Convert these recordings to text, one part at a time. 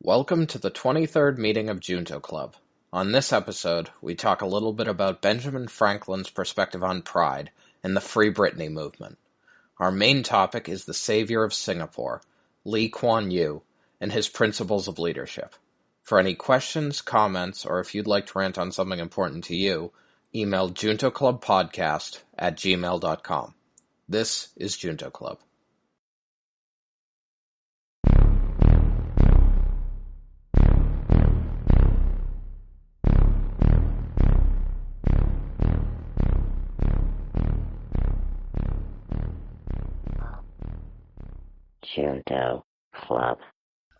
Welcome to the 23rd meeting of Junto Club. On this episode, we talk a little bit about Benjamin Franklin's perspective on pride and the Free Britney movement. Our main topic is the savior of Singapore, Kuan Yew, and his principles of leadership. For any questions, comments, or if you'd like to rant on something important to you, email juntoclubpodcast@gmail.com. This is Junto Club. Junto Club.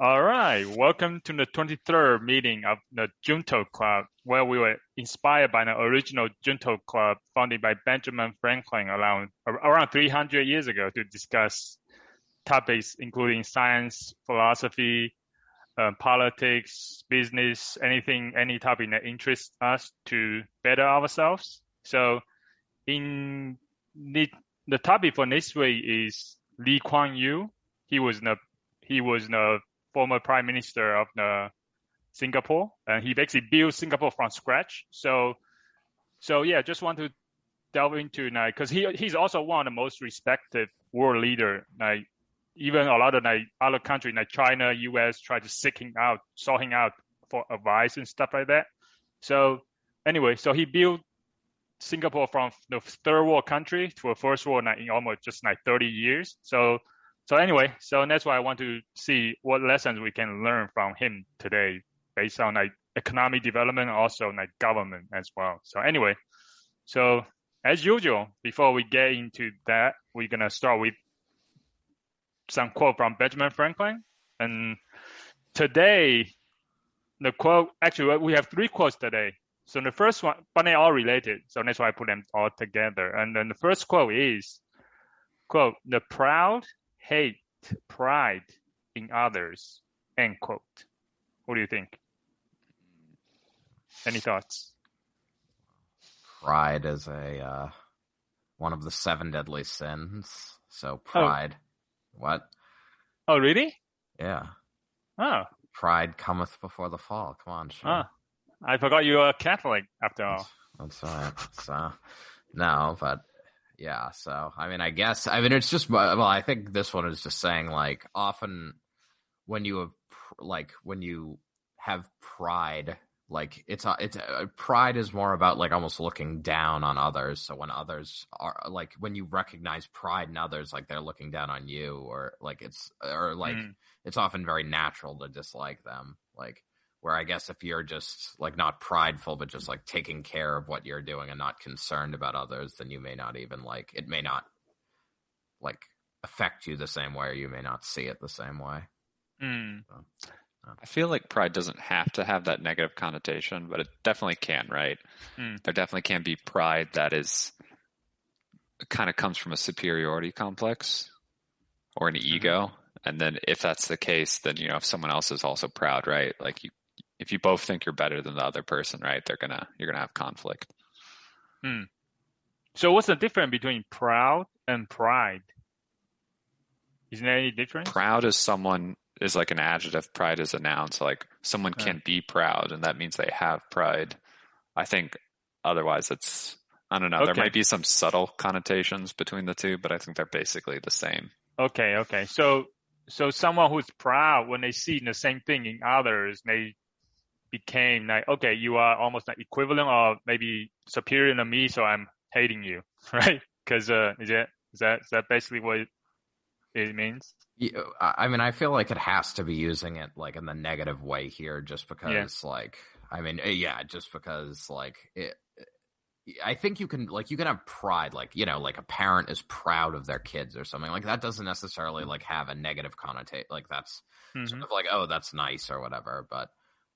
All right, welcome to the 23rd meeting of the Junto Club, where we were inspired by the original Junto Club founded by Benjamin Franklin around 300 years ago to discuss topics including science, philosophy, politics, business, any topic that interests us to better ourselves. So in the topic for this week is Kuan Yew. He was the former prime minister of Singapore, and he basically built Singapore from scratch. So yeah, just want to delve into because he's also one of the most respected world leader. Even a lot of other countries like China, US try to sought him out for advice and stuff like that. So anyway, so he built Singapore from the third world country to a first world in almost just 30 years. So anyway, that's why I want to see what lessons we can learn from him today based on economic development, also government as well. So anyway, so as usual, before we get into that, we're going to start with some quote from Benjamin Franklin. And today, the quote, actually we have three quotes today. So the first one, but they're all related. So that's why I put them all together. And then the first quote is, quote, "The proud hate pride in others," end quote. What do you think? Any thoughts? Pride is one of the 7 deadly sins. So pride. What? Oh, really? Yeah. Oh. Pride cometh before the fall. Come on, sure. Oh. I forgot you are Catholic after all. That's right. So, no, but yeah. So, it's just, well, I think this one is just saying often when you have pride, it's pride is more about almost looking down on others. So when others are when you recognize pride in others, they're looking down on you, or it's often very natural to dislike them. Where I guess if you're just not prideful, but just taking care of what you're doing and not concerned about others, then you may not even it may not affect you the same way, or you may not see it the same way. So, I feel like pride doesn't have to have that negative connotation, but it definitely can, right? There definitely can be pride that kind of comes from a superiority complex or an ego. And then if that's the case, then, if someone else is also proud, right? If you both think you're better than the other person, right, you're gonna have conflict. So what's the difference between proud and pride? Is there any difference? Proud is an adjective. Pride is a noun. So someone can be proud, and that means they have pride. I think otherwise I don't know. Okay. There might be some subtle connotations between the two, but I think they're basically the same. Okay. So someone who's proud, when they see the same thing in others, they became okay, you are almost equivalent or maybe superior to me, so I'm hating you, right? Because is that basically what it means? Yeah, I feel like it has to be using it in the negative way here, just because just because I think you can have pride, a parent is proud of their kids or something that doesn't necessarily have a negative connotation. That's sort of oh, that's nice or whatever. But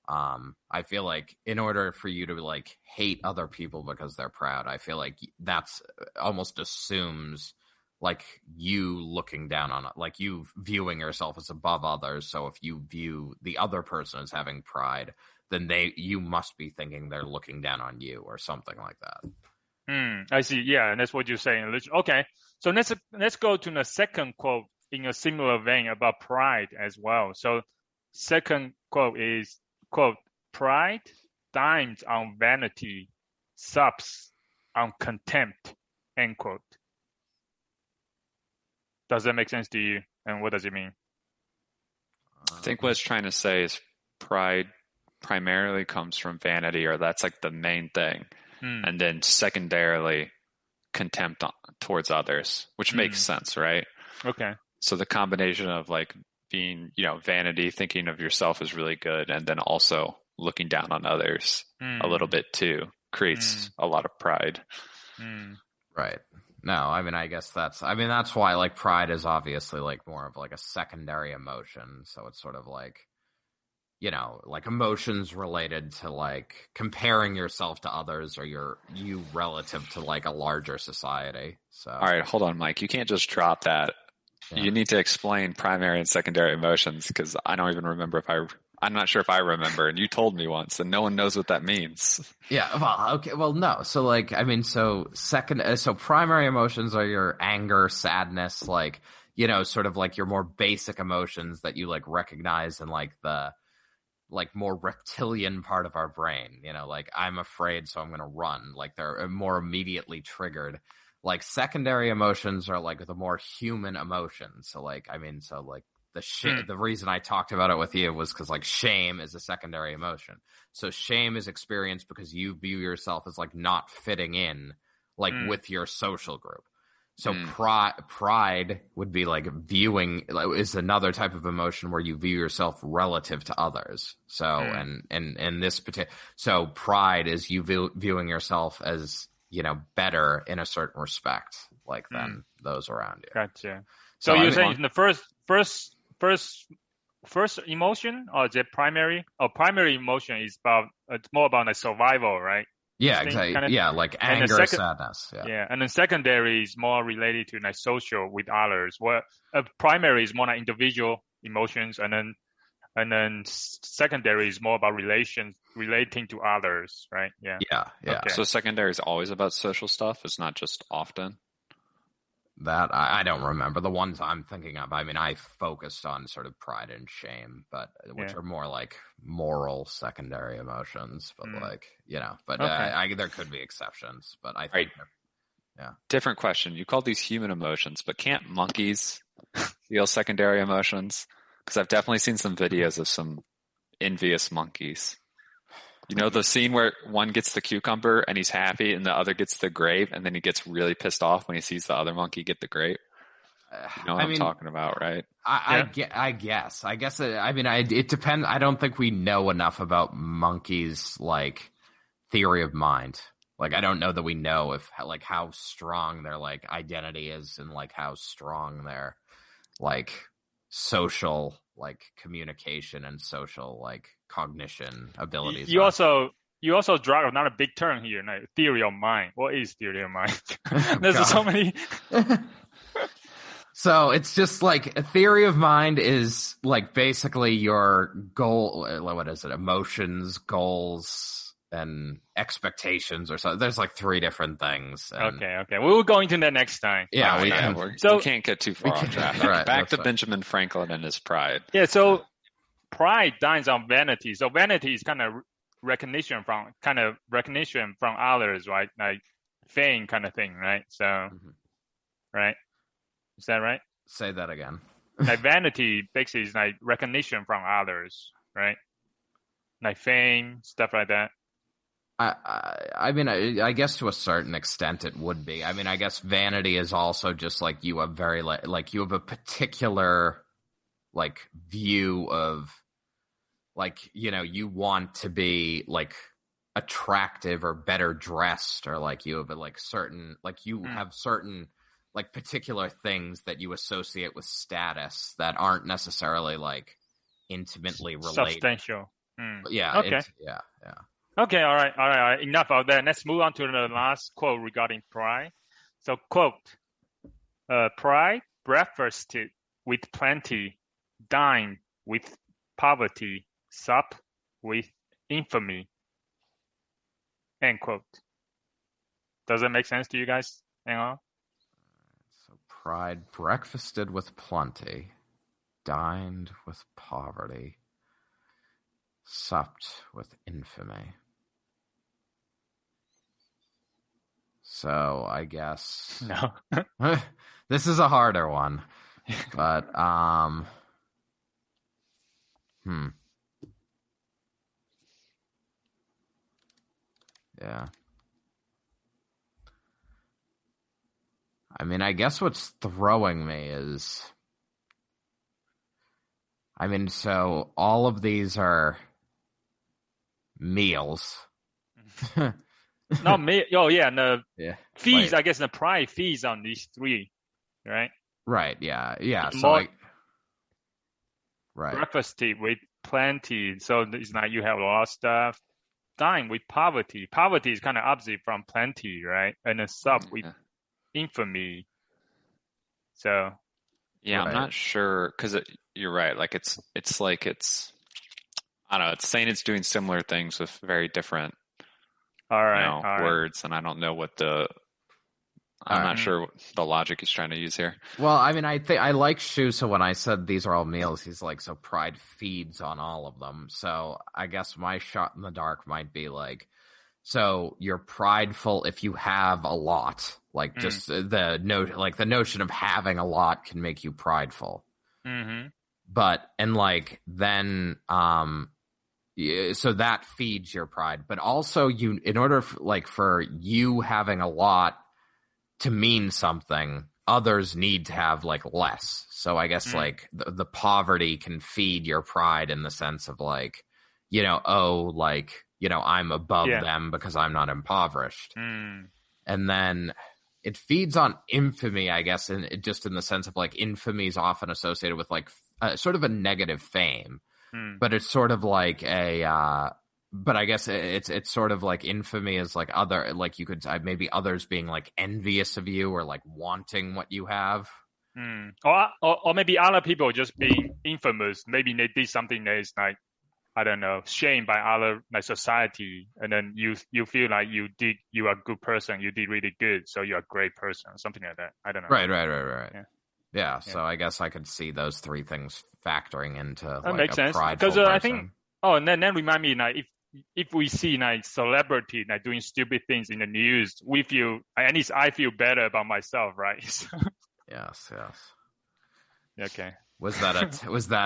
I feel in order for you to hate other people because they're proud, I feel that's almost assumes you looking down on it, you viewing yourself as above others. So if you view the other person as having pride, then you must be thinking they're looking down on you or something like that. I see. Yeah, and that's what you're saying. Okay, so let's go to the second quote in a similar vein about pride as well. So second quote is, quote, pride dines on vanity, sups on contempt, end quote. Does that make sense to you? And what does it mean? I think what it's trying to say is pride primarily comes from vanity, or that's like the main thing. And then secondarily, contempt towards others, which makes sense, right? Okay. So the combination of like being, vanity, thinking of yourself as really good, and then also looking down on others a little bit too, creates a lot of pride. Right. No, I mean, I guess that's why like pride is obviously like more of like a secondary emotion. So it's sort of like, like emotions related to like comparing yourself to others or you relative to like a larger society. So, all right, hold on, Mike. You can't just drop that. Yeah. You need to explain primary and secondary emotions, because I don't even remember I'm not sure if I remember, and you told me once, and no one knows what that means. Yeah, well, okay, well, no. So, like, I mean, so primary emotions are your anger, sadness, like, sort of like your more basic emotions that you like recognize in like the like more reptilian part of our brain. Like I'm afraid, so I'm going to run. Like they're more immediately triggered. Like secondary emotions are like the more human emotions. So like, I mean, so like the reason I talked about it with you was because like shame is a secondary emotion. So shame is experienced because you view yourself as like not fitting in, like with your social group. So pride would be like is another type of emotion where you view yourself relative to others. So and this particular, so pride is you viewing yourself as better in a certain respect, like than those around you. Gotcha. So you're saying the first emotion, or is it primary? Or primary emotion is it's more about like survival, right? Yeah, exactly. Kind of, yeah, like anger, sadness. Yeah, and then secondary is more related to like social with others. Where primary is more like individual emotions, and then secondary is more about relating to others, right? Yeah. Yeah. Okay. So secondary is always about social stuff. It's not just often. That I don't remember the ones I'm thinking of. I mean, I focused on sort of pride and shame, which are more like moral secondary emotions. But like but okay. There could be exceptions. But I think, Different question. You call these human emotions, but can't monkeys feel secondary emotions? Because I've definitely seen some videos of some envious monkeys. The scene where one gets the cucumber and he's happy and the other gets the grape, and then he gets really pissed off when he sees the other monkey get the grape? You know what I'm talking about, right? I guess. It depends. I don't think we know enough about monkeys' like theory of mind. Like, I don't know that we know if like how strong their like identity is and like how strong their like social like communication and social like cognition abilities. You also draw another big term here, like theory of mind. What is theory of mind? There's so many. So it's just like a theory of mind is like basically your goal. What is it? Emotions, goals, and expectations, or something. There's like 3 different things. Okay. We'll go into that next time. Yeah, we can't get too far on track. Right, back to Benjamin Franklin and his pride. Yeah, so pride dines on vanity. So vanity is kind of recognition from others, right? Like fame kind of thing, right? So, right? Is that right? Say that again. Like vanity basically is like recognition from others, right? Like fame, stuff like that. I mean, I guess to a certain extent it would be. I mean, I guess vanity is also just like you have you have a particular like view of like, you want to be like attractive or better dressed, or like you have like certain, like you have certain like particular things that you associate with status that aren't necessarily like intimately related. Substantial. Yeah. Okay. Yeah. Okay. All right. Enough of that. Let's move on to the last quote regarding pride. So, quote, pride breakfasted with plenty, dined with poverty, sup with infamy. End quote. Does that make sense to you guys? Hang on. So pride breakfasted with plenty, dined with poverty, supped with infamy. So I guess No. this is a harder one, but yeah. I mean, I guess what's throwing me is, I mean, so all of these are meals. Not me. Oh, yeah. And the Yeah. fees, I guess the pride fees on these three, right? Right. Yeah. Yeah. So More right. breakfast with plenty. So it's like you have a lot of stuff. Dine with poverty. Poverty is kind of opposite from plenty, right? And then sup with infamy. So. Yeah, right. I'm not sure because you're right. Like it's I don't know. It's saying it's doing similar things with very different All right. words, and I don't know what I'm not sure what the logic he's trying to use here. Well, I mean, I think I like Shu. So when I said these are all meals, he's like, so pride feeds on all of them. So I guess my shot in the dark might be like, so you're prideful if you have a lot, like just the notion of having a lot can make you prideful. Mm-hmm. But and like then so that feeds your pride, but also you, in order for you having a lot to mean something, others need to have like less. So I guess like the poverty can feed your pride in the sense of like, I'm above them because I'm not impoverished. And then it feeds on infamy, I guess, just in the sense of like infamy is often associated with like sort of a negative fame, but it's sort of like but I guess it's sort of like infamy is like other, like you could maybe others being like envious of you or like wanting what you have. Or maybe other people just being infamous. Maybe they did something that is like, I don't know, shamed by other like society, and then you feel like you are a good person, you did really good, so you're a great person, something like that. I don't know. Right. Yeah. So I guess I could see those three things factoring into that makes a sense. prideful Because I person. think. Oh, and then remind me, like if we see like celebrity like doing stupid things in the news, we feel, at least I feel better about myself, right? Yes. Okay. Was that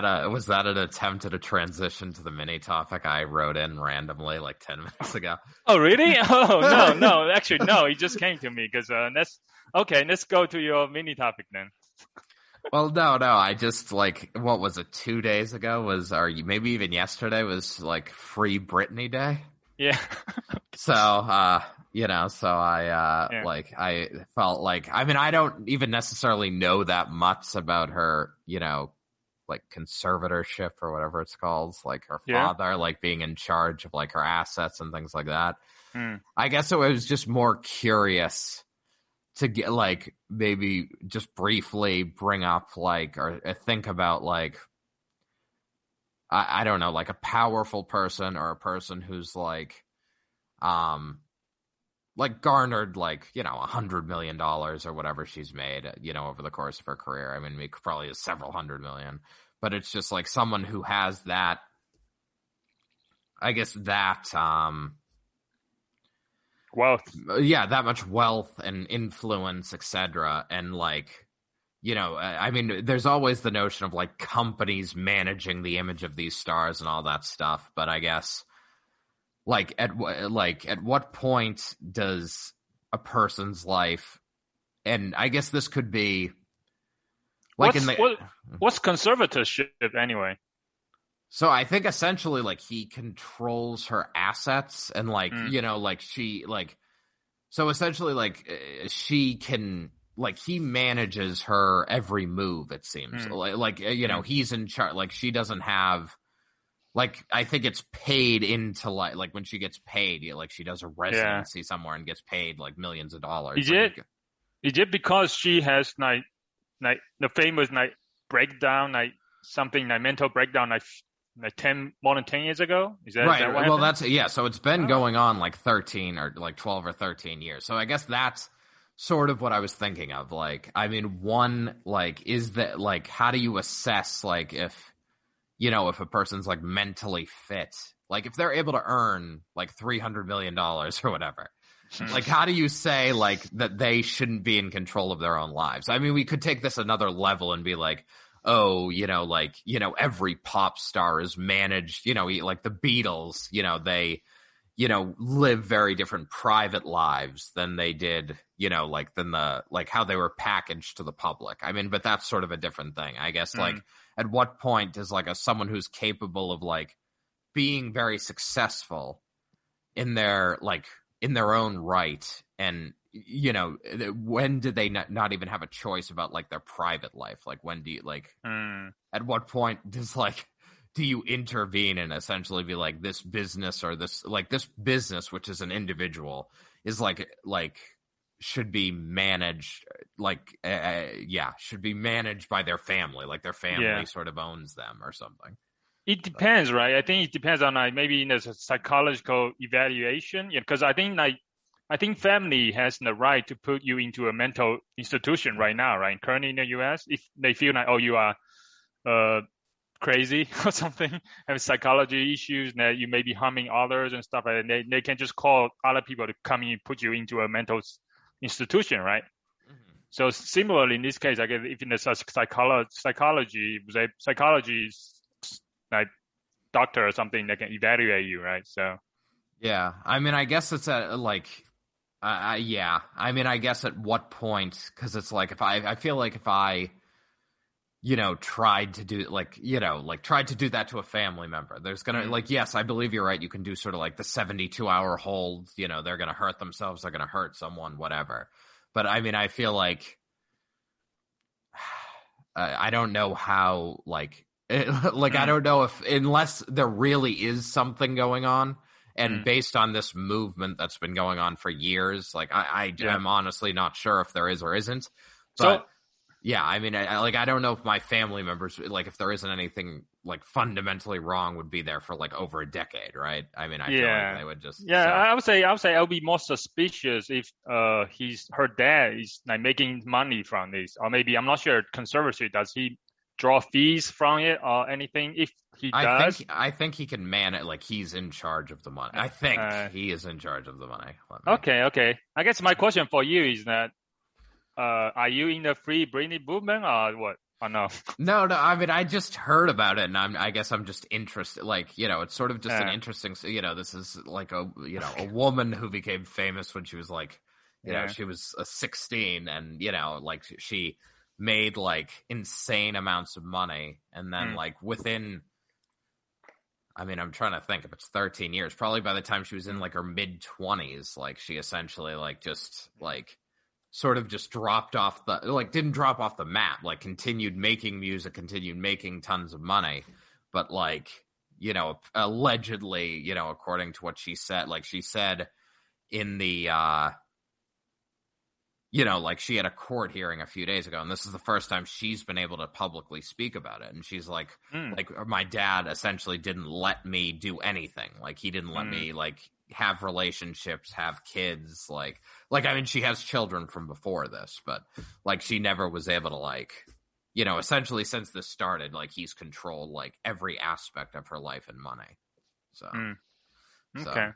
an attempt at a transition to the mini topic I wrote in randomly like 10 minutes ago? Oh, really? Oh, no. Actually, no. It just came to me because let's go to your mini topic then. Well, no. I just like, what was it? 2 days ago or maybe even yesterday was like Free Britney Day. Yeah. So, so I felt like, I mean, I don't even necessarily know that much about her, like conservatorship or whatever it's called, like her father, like being in charge of like her assets and things like that. I guess it was just more curious to get like maybe just briefly bring up like or think about like I don't know, like a powerful person or a person who's like garnered like $100 million or whatever she's made over the course of her career. I mean, probably is several hundred million, but it's just like someone who has that, I guess that wealth. Yeah, that much wealth and influence, etc. And like, I mean, there's always the notion of like companies managing the image of these stars and all that stuff. But I guess, like, at what point does a person's life, and I guess this could be like what's conservatorship anyway? So I think essentially like he controls her assets and like, so essentially like she can, like he manages her every move, it seems. He's in charge, like she doesn't have, like, I think it's paid into like when she gets paid, like she does a residency somewhere and gets paid like millions of dollars. Is it because she has like the famous like breakdown, like something like mental breakdown, like more than 10 years ago? Is that right? Is that what well, happened? that's so it's been going on like 13 or like 12 or 13 years. So I guess that's sort of what I was thinking of. Like, I mean, one, like, is that like, how do you assess like if if a person's like mentally fit, like if they're able to earn like $300 million or whatever, like how do you say like that they shouldn't be in control of their own lives? I mean, we could take this another level and be like, oh, every pop star is managed, like the Beatles, they, live very different private lives than they did, like how they were packaged to the public. I mean, but that's sort of a different thing, I guess. Like, at what point does like someone who's capable of like being very successful in their own right, and when do they not even have a choice about like their private life? Like, when do you at what point does do you intervene and essentially be like, this business or this business, which is an individual, is should be managed should be managed by their family, like their family sort of owns them or something. It depends, right? I think it depends on maybe in the psychological evaluation, because I think family has the right to put you into a mental institution right now, right? Currently in the U.S., if they feel like, oh, you are crazy or something, have psychology issues, that you may be harming others and stuff, and they can just call other people to come in and put you into a mental institution, right? Mm-hmm. So similarly, in this case, I guess if in the psychology is like doctor or something that can evaluate you, right? So yeah, I mean, I guess it's I mean, I guess at what point, because it's like I feel like if I tried to do tried to do that to a family member, there's gonna yes, I believe you're right, you can do sort of like the 72-hour hold, they're gonna hurt themselves, they're gonna hurt someone, whatever. But I mean, I feel like I don't know how I don't know if, unless there really is something going on, and based on this movement that's been going on for years, I'm honestly not sure if there is or isn't. But yeah, I mean, I don't know if my family members, if there isn't anything fundamentally wrong, would be there for over a decade, right? I mean, I feel like they would just. Yeah, so. I would say I would be more suspicious if her dad is making money from this, or maybe, I'm not sure, conservatorship, does he draw fees from it or anything? If he does, I think he can man it. He's in charge of the money. I think he is in charge of the money. Okay. I guess my question for you is that, are you in the Free Britney movement or what? Or no? No. I mean, I just heard about it, and I guess I'm just interested. It's sort of just an interesting. This is a woman who became famous when she was she was 16, and she made insane amounts of money, and then within, I mean, I'm trying to think, if it's 13 years, probably by the time she was in her mid 20s, she essentially sort of just dropped off the didn't drop off the map, continued making music, continued making tons of money, but allegedly, according to what she said, she said in the she had a court hearing a few days ago, and this is the first time she's been able to publicly speak about it. And she's my dad essentially didn't let me do anything. He didn't let me have relationships, have kids. I mean, she has children from before this, but she never was able to essentially, since this started, he's controlled every aspect of her life and money. So, okay.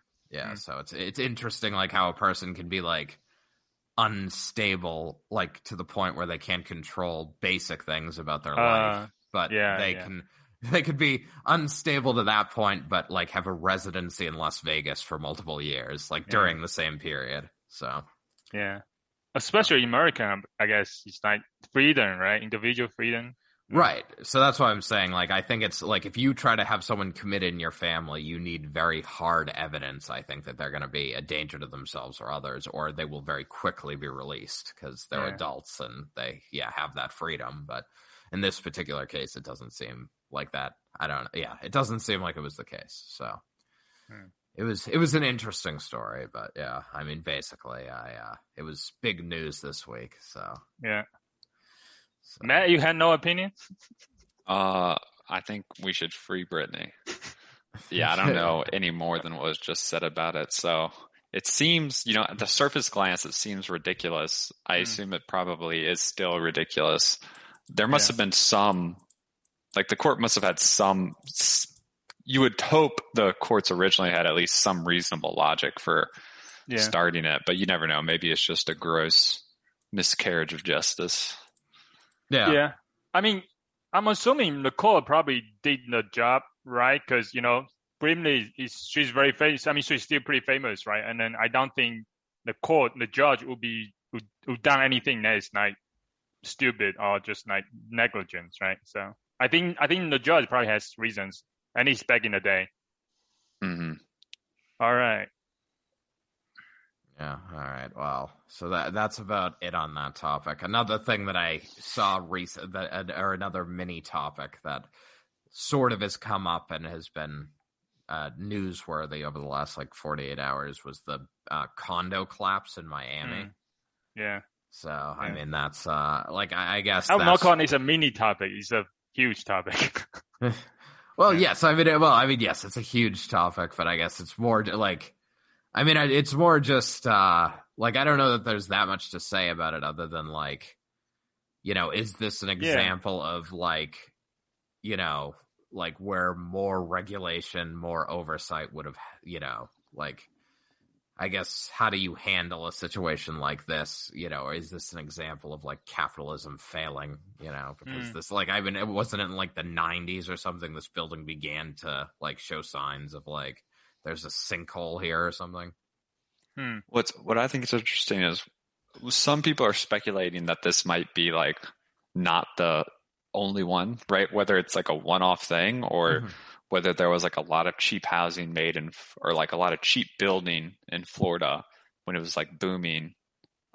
So it's interesting how a person can be unstable to the point where they can't control basic things about their life, but they could be unstable to that point, but have a residency in Las Vegas for multiple years, during the same period. So especially in America, I guess it's freedom, right? Individual freedom. Right. So that's why I'm saying, I think it's if you try to have someone committed in your family, you need very hard evidence, I think, that they're going to be a danger to themselves or others, or they will very quickly be released because they're adults and they, have that freedom. But in this particular case, it doesn't seem like that. It doesn't seem like it was the case. So it was an interesting story, but I mean, basically, it was big news this week. So So. Matt, you had no opinion? I think we should free Britney. I don't know any more than what was just said about it. So it seems, at the surface glance, it seems ridiculous. I assume it probably is still ridiculous. There must have been some like the court must have had some. You would hope the courts originally had at least some reasonable logic for starting it, but you never know. Maybe it's just a gross miscarriage of justice. Yeah. I mean, I'm assuming the court probably did the job right because Britney she's very famous. I mean, she's still pretty famous, right? And then I don't think the judge would done anything that is like stupid or just like negligence, right? So I think the judge probably has reasons, and he's back in the day. Mm-hmm. All right. Yeah. All right. Well, so that's about it on that topic. Another thing that I saw or another mini topic that sort of has come up and has been newsworthy over the last 48 hours was the condo collapse in Miami. Yeah. So I mean, that's I guess I'm not calling it a mini topic; it's a huge topic. Well, yes. I mean, yes, it's a huge topic, but I guess it's more it's more just I don't know that there's that much to say about it other than is this an example of where more regulation, more oversight would have, I guess, how do you handle a situation like this? Or is this an example of capitalism failing? Because this, it wasn't in the 90s or something. This building began to show signs of there's a sinkhole here or something. What I think is interesting is some people are speculating that this might be not the only one, right? Whether it's a one-off thing or whether there was a lot of cheap housing made or a lot of cheap building in Florida when it was booming,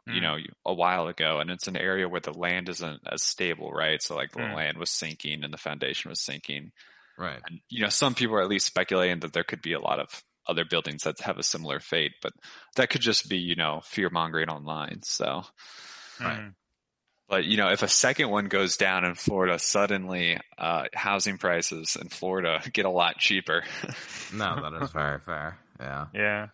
a while ago. And it's an area where the land isn't as stable, right? So the land was sinking and the foundation was sinking. Right. And, some people are at least speculating that there could be a lot of other buildings that have a similar fate, but that could just be, fear mongering online. So, right. But, if a second one goes down in Florida, suddenly housing prices in Florida get a lot cheaper. No, that is very fair. Yeah. Yeah.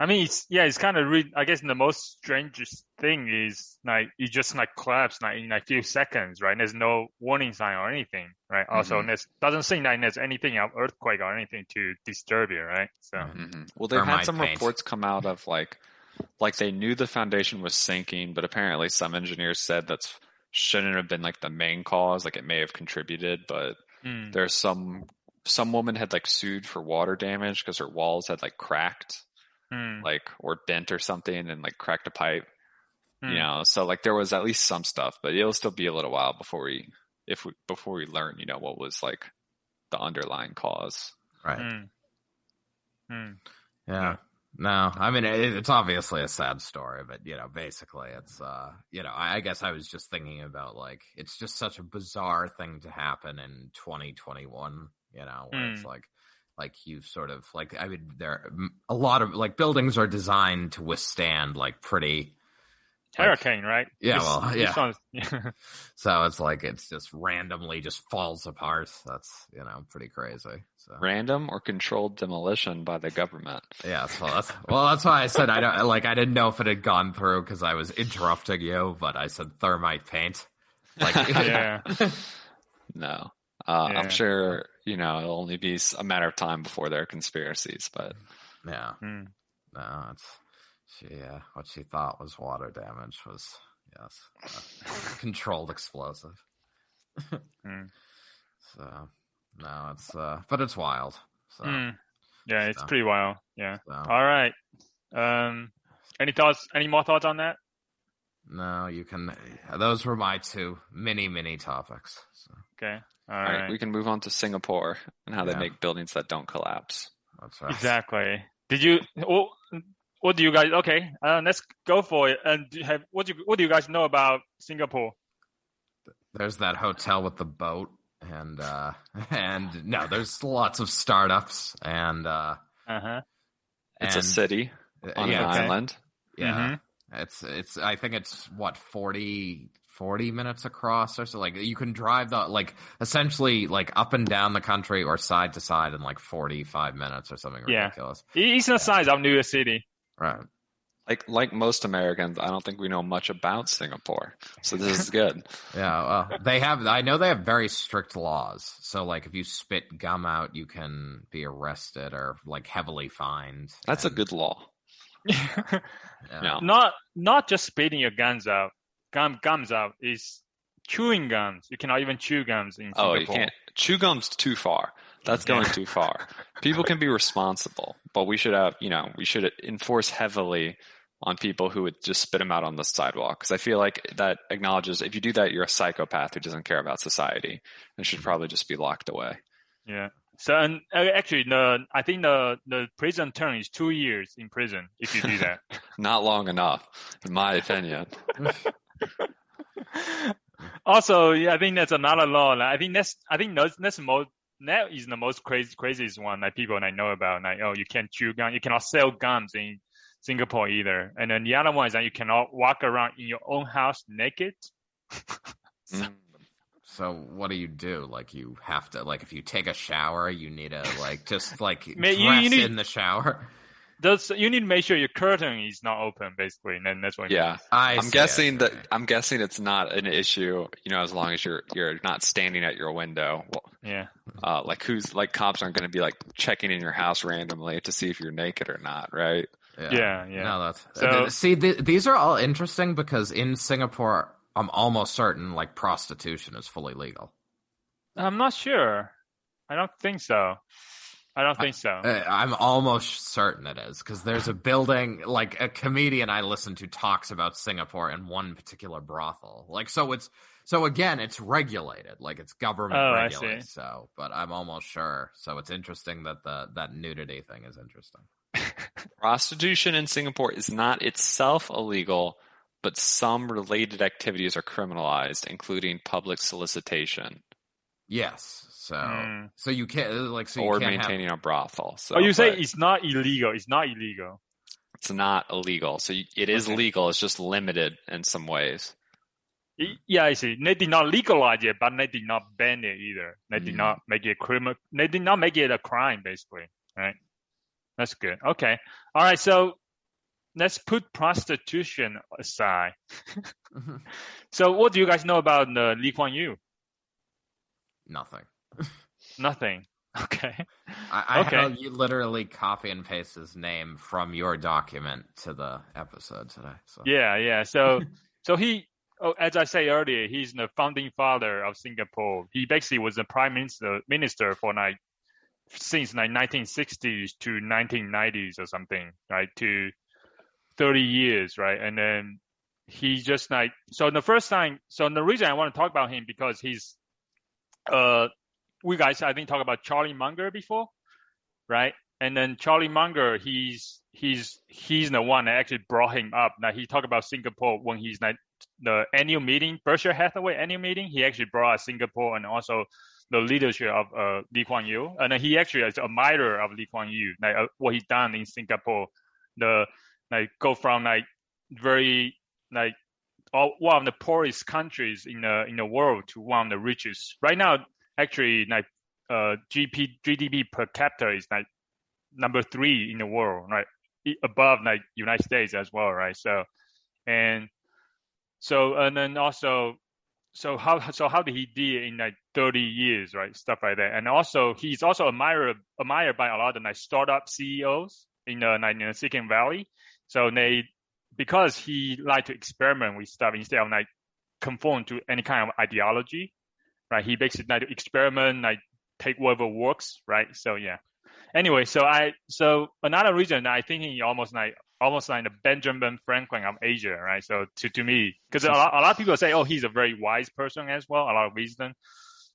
I mean, it's kind of I guess the most strangest thing is it just collapsed in a few seconds, right? There's no warning sign or anything, right? Also, it doesn't seem like there's anything earthquake or anything to disturb you, right? So, well, they've had some reports come out of they knew the foundation was sinking, but apparently some engineers said that shouldn't have been the main cause. It may have contributed, but there's some woman had sued for water damage because her walls had cracked. Or bent or something and cracked a pipe, so there was at least some stuff, but it'll still be a little while before we learn, what was the underlying cause. Right. Yeah. No, I mean, it's obviously a sad story, but, basically it's, I guess I was just thinking about, it's just such a bizarre thing to happen in 2021, where it's you've sort of I mean, there a lot of buildings are designed to withstand pretty hurricane, right? Yeah, so it's just randomly just falls apart. That's pretty crazy. So random or controlled demolition by the government. Yeah, that's why I said I don't I didn't know if it had gone through because I was interrupting you, but I said thermite paint. Yeah. No. I'm sure, it'll only be a matter of time before there are conspiracies, but yeah. No, what she thought was water damage was, yes, a controlled explosive. So, no, it's, but it's wild. So, yeah, it's pretty wild. Yeah. So. All right. Any more thoughts on that? No, you can, those were my two mini topics. So. Okay. All right. We can move on to Singapore and how they make buildings that don't collapse. That's right. Exactly. What do you guys? Okay, let's go for it. And what do you guys know about Singapore? There's that hotel with the boat, and no, there's lots of startups, and it's a city on an island. Yeah, it's. I think it's what 40 minutes across or so. You can drive essentially up and down the country or side to side in 45 minutes or something ridiculous. It's the size of New York City. Right. Like most Americans, I don't think we know much about Singapore, so this is good. Yeah, well, I know they have very strict laws. So, like, if you spit gum out, you can be arrested or like heavily fined. That's a good law. Yeah. Not just spitting your gums out. Gums out is chewing gums. You cannot even chew gums in Singapore. Oh, you can't chew gums too far. That's going too far. People can be responsible, but we should enforce heavily on people who would just spit them out on the sidewalk. Because I feel like that acknowledges if you do that, you're a psychopath who doesn't care about society and should probably just be locked away. Yeah. So, and actually, I think the prison term is 2 years in prison if you do that. Not long enough, in my opinion. Also, yeah, I think that's another law. I think that's the most. That is the most craziest one that people I know about. Like, oh, you can't chew gum, you cannot sell gums in Singapore either. And then the other one is that you cannot walk around in your own house naked. So what do you do? Like, you have to, like, if you take a shower, you need to, like, just, like, you dress need, in the shower. You need to make sure your curtain is not open, basically, and then that's what. Yeah, I'm guessing it's not an issue. As long as you're not standing at your window. Yeah. Like cops aren't going to be like checking in your house randomly to see if you're naked or not, right? Yeah. No, that's see. These are all interesting because in Singapore, I'm almost certain like prostitution is fully legal. I'm not sure. I don't think so. I'm almost certain it is because there's a building, like a comedian I listen to talks about Singapore in one particular brothel. Like, so again, it's regulated, like it's government regulated. So, but I'm almost sure. So it's interesting that that nudity thing is interesting. Prostitution in Singapore is not itself illegal, but some related activities are criminalized, including public solicitation. Yes. So you can't or maintaining a brothel. So, you say it's not illegal. It's not illegal. It's not illegal. So it is legal. It's just limited in some ways. Yeah, I see. They did not legalize it, but they did not ban it either. They did not make it criminal. They did not make it a crime, basically. Right? That's good. Okay. All right. So let's put prostitution aside. So what do you guys know about Lee Kuan Yew? Nothing. Okay. I had you literally copy and paste his name from your document to the episode today. So. Yeah. So he, as I say earlier, he's the founding father of Singapore. He basically was the prime minister for since 1960s to 1990s or something, right? To 30 years, right? And then he just so the reason I want to talk about him because he's we guys, I think, talked about Charlie Munger before, right? And then Charlie Munger, he's the one that actually brought him up. Now he talked about Singapore when he's the annual meeting, Berkshire Hathaway annual meeting. He actually brought up Singapore and also the leadership of Lee Kuan Yew, and he actually is an admirer of Lee Kuan Yew, what he's done in Singapore. Go from very one of the poorest countries in the world to one of the richest. Right now, actually, GDP per capita is number 3 in the world, right? Above United States as well, right? So how did he do in 30 years, right? Stuff like that. And also he's also admired by a lot of startup CEOs in the Silicon Valley. So because he liked to experiment with stuff instead of conform to any kind of ideology, right? He basically like to experiment, take whatever works, right? So yeah. Anyway, so another reason I think he almost like the Benjamin Franklin of Asia, right? So to me, because a lot of people say, oh, he's a very wise person as well. A lot of wisdom.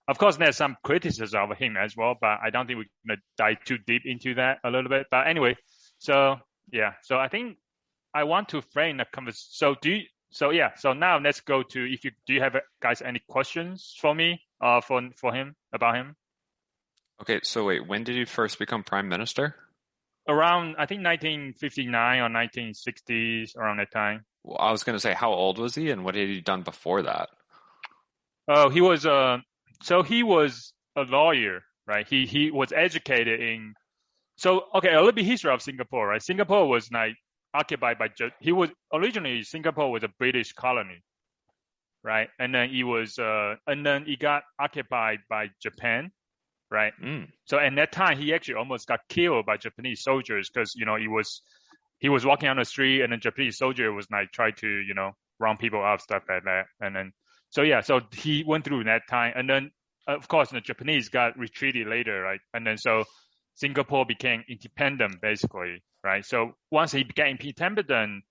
Of course, there's some criticism of him as well, but I don't think we're gonna dive too deep into that a little bit. But anyway, so yeah, so I think I want to frame the conversation. So now let's go to do you have guys any questions for me for him about him? Okay, so wait, when did he first become prime minister? Around, I think 1959 or 1960s, around that time. Well, I was going to say, how old was he, and what had he done before that? Oh, he was a lawyer, right? He was educated in. So okay, a little bit history of Singapore, right? Singapore was occupied by Singapore was a British colony, right? And then it got occupied by Japan, right? So at that time, he actually almost got killed by Japanese soldiers because he was walking on the street, and the Japanese soldier was like try to round people up, stuff like that. And then so he went through that time, and then of course the Japanese got retreated later, right? And then so Singapore became independent basically, right? So once he became independent,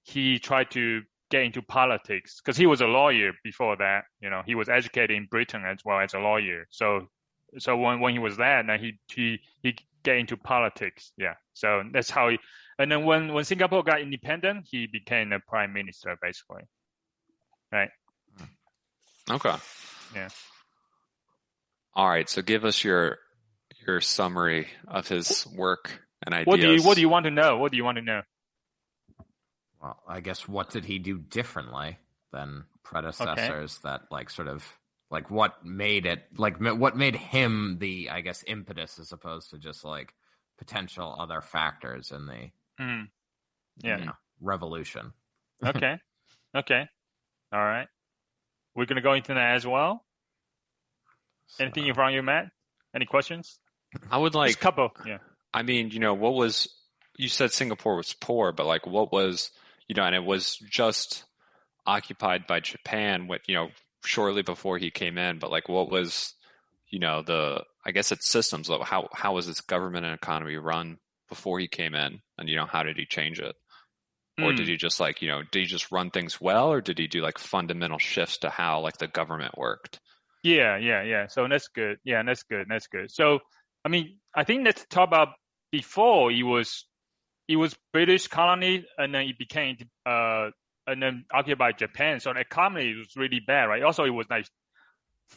he tried to get into politics because he was a lawyer before that. He was educated in Britain as well as a lawyer. So when he was there, then he get into politics. Yeah. So that's how he. And then when Singapore got independent, he became the prime minister basically. Right. Okay. Yeah. All right. So give us your summary of his work and ideas. What do you want to know? What do you want to know? Well, I guess what did he do differently than predecessors that sort of what made him the, I guess, impetus as opposed to just potential other factors in the revolution. Okay. All right. We're going to go into that as well. Anything in front of you, Matt? Any questions? I would Just a couple. Yeah. I mean, you said Singapore was poor, but what was, and it was just occupied by Japan, shortly before he came in, but what was, I guess it's systems. How was his government and economy run before he came in, and, how did he change it? Or did he just did he just run things well, or did he do fundamental shifts to how the government worked? Yeah. So that's good. Yeah, that's good. So, I mean, I think let's talk about before it was British colony, and then it became and then occupied Japan. So the economy was really bad, right? Also, it was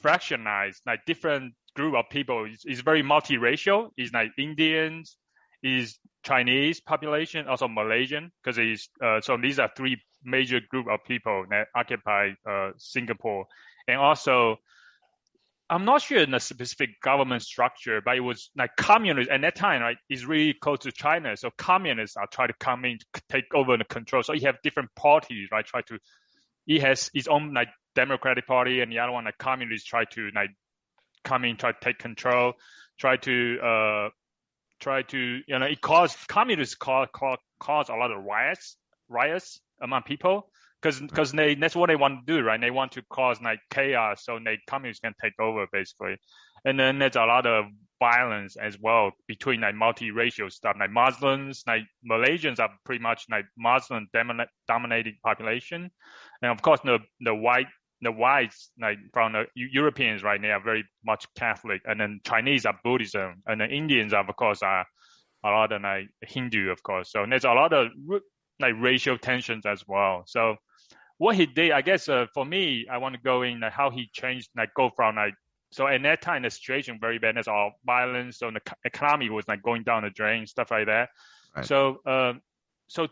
fractionized, different group of people. It's very multiracial. It's Indians, is Chinese population, also Malaysian, because so these are three major group of people that occupy Singapore. And also, I'm not sure in the specific government structure, but it was communist at that time, right? It's really close to China. So communists are trying to come in to take over the control. So you have different parties, right? It has its own Democratic Party, and the other one, communists try to come in, try to take control, it communists cause a lot of riots among people. Because that's what they want to do, right? They want to cause chaos, so communists can take over basically. And then there's a lot of violence as well between multiracial stuff. Muslims, Malaysians are pretty much Muslim dominated population, and of course the whites from the Europeans, right? They are very much Catholic, and then Chinese are Buddhism, and the Indians are, of course, are a lot of Hindu, of course. So there's a lot of racial tensions as well. So what he did, I guess, for me, I want to go in how he changed, go from so at that time the situation very bad. There's all violence, so the economy was going down the drain, stuff like that. Right. So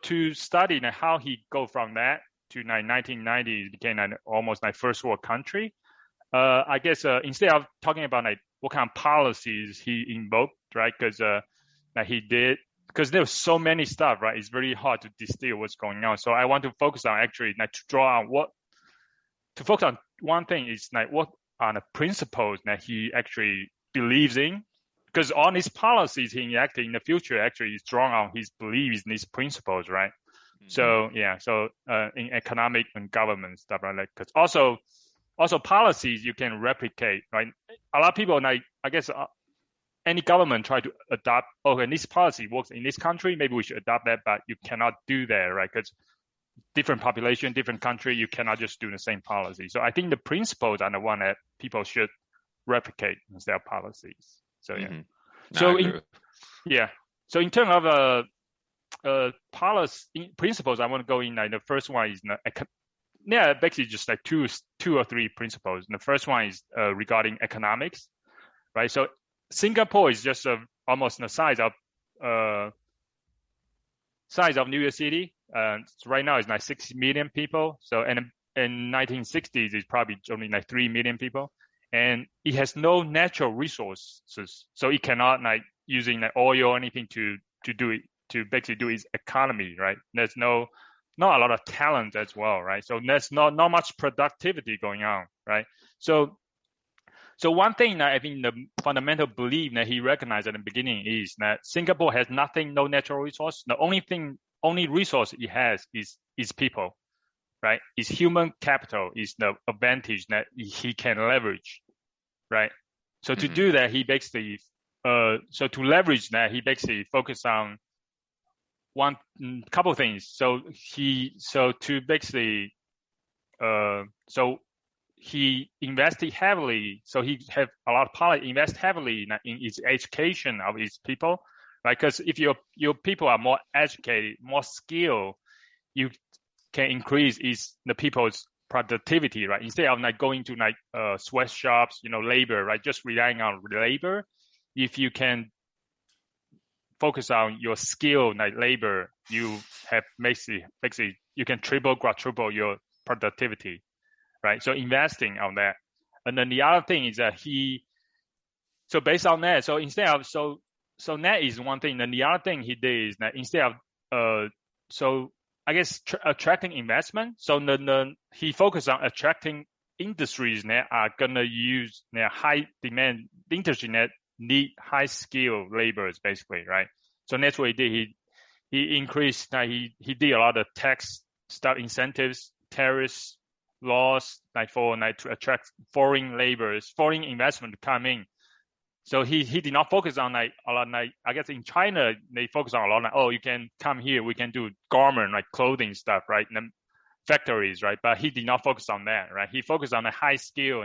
to study how he go from that to 1990, it became almost first world country. I guess instead of talking about what kind of policies he invoked, right? Because he did. Because there's so many stuff, right? It's very hard to distill what's going on. So I want to focus on to focus on one thing is what are the principles that he actually believes in. Because all these policies he enacted in the future actually is drawn on his beliefs in these principles, right? Mm-hmm. So in economic and government stuff like that. Because also policies you can replicate, right? A lot of people, I guess, any government try to adopt, and this policy works in this country, maybe we should adopt that, but you cannot do that, right? Because different population, different country, you cannot just do the same policy. So I think the principles are the one that people should replicate instead of policies. So So in terms of policy principles, I want to go in the first one is basically just two or three principles. And the first one is regarding economics, right? So Singapore is just almost the size of New York City. Right now it's 6 million people. So in 1960s it's probably only 3 million people, and it has no natural resources. So it cannot using oil or anything to to basically do his economy, right? There's not a lot of talent as well, right? So there's not much productivity going on, right? So one thing that I think the fundamental belief that he recognized at the beginning is that Singapore has no natural resource. The only resource it has is people, right? Is human capital, is the advantage that he can leverage, right? So to do that, he basically, so to leverage that, he basically focused on couple things. So he invested heavily. So he have a lot of policy, invest heavily in his education of his people, right? Because if your people are more educated, more skilled, you can increase the people's productivity, right? Instead of going to sweatshops, labor, right? Just relying on labor. If you can focus on your skill, labor, you have basically you can quadruple your productivity, right? So investing on that. And then the other thing is that so based on that, so instead of, so that is one thing. Then the other thing he did is that instead of, so I guess attracting investment. So then he focused on attracting industries that are going to use their high demand industry that need high skill laborers, basically, right? So that's what he did. He increased, he did a lot of tax stuff, incentives, tariffs, laws, to attract foreign laborers, foreign investment to come in. So he did not focus on a lot, I guess in China, they focus on a lot, you can come here, we can do garment, clothing stuff, right? And factories, right? But he did not focus on that, right? He focused on a high skill,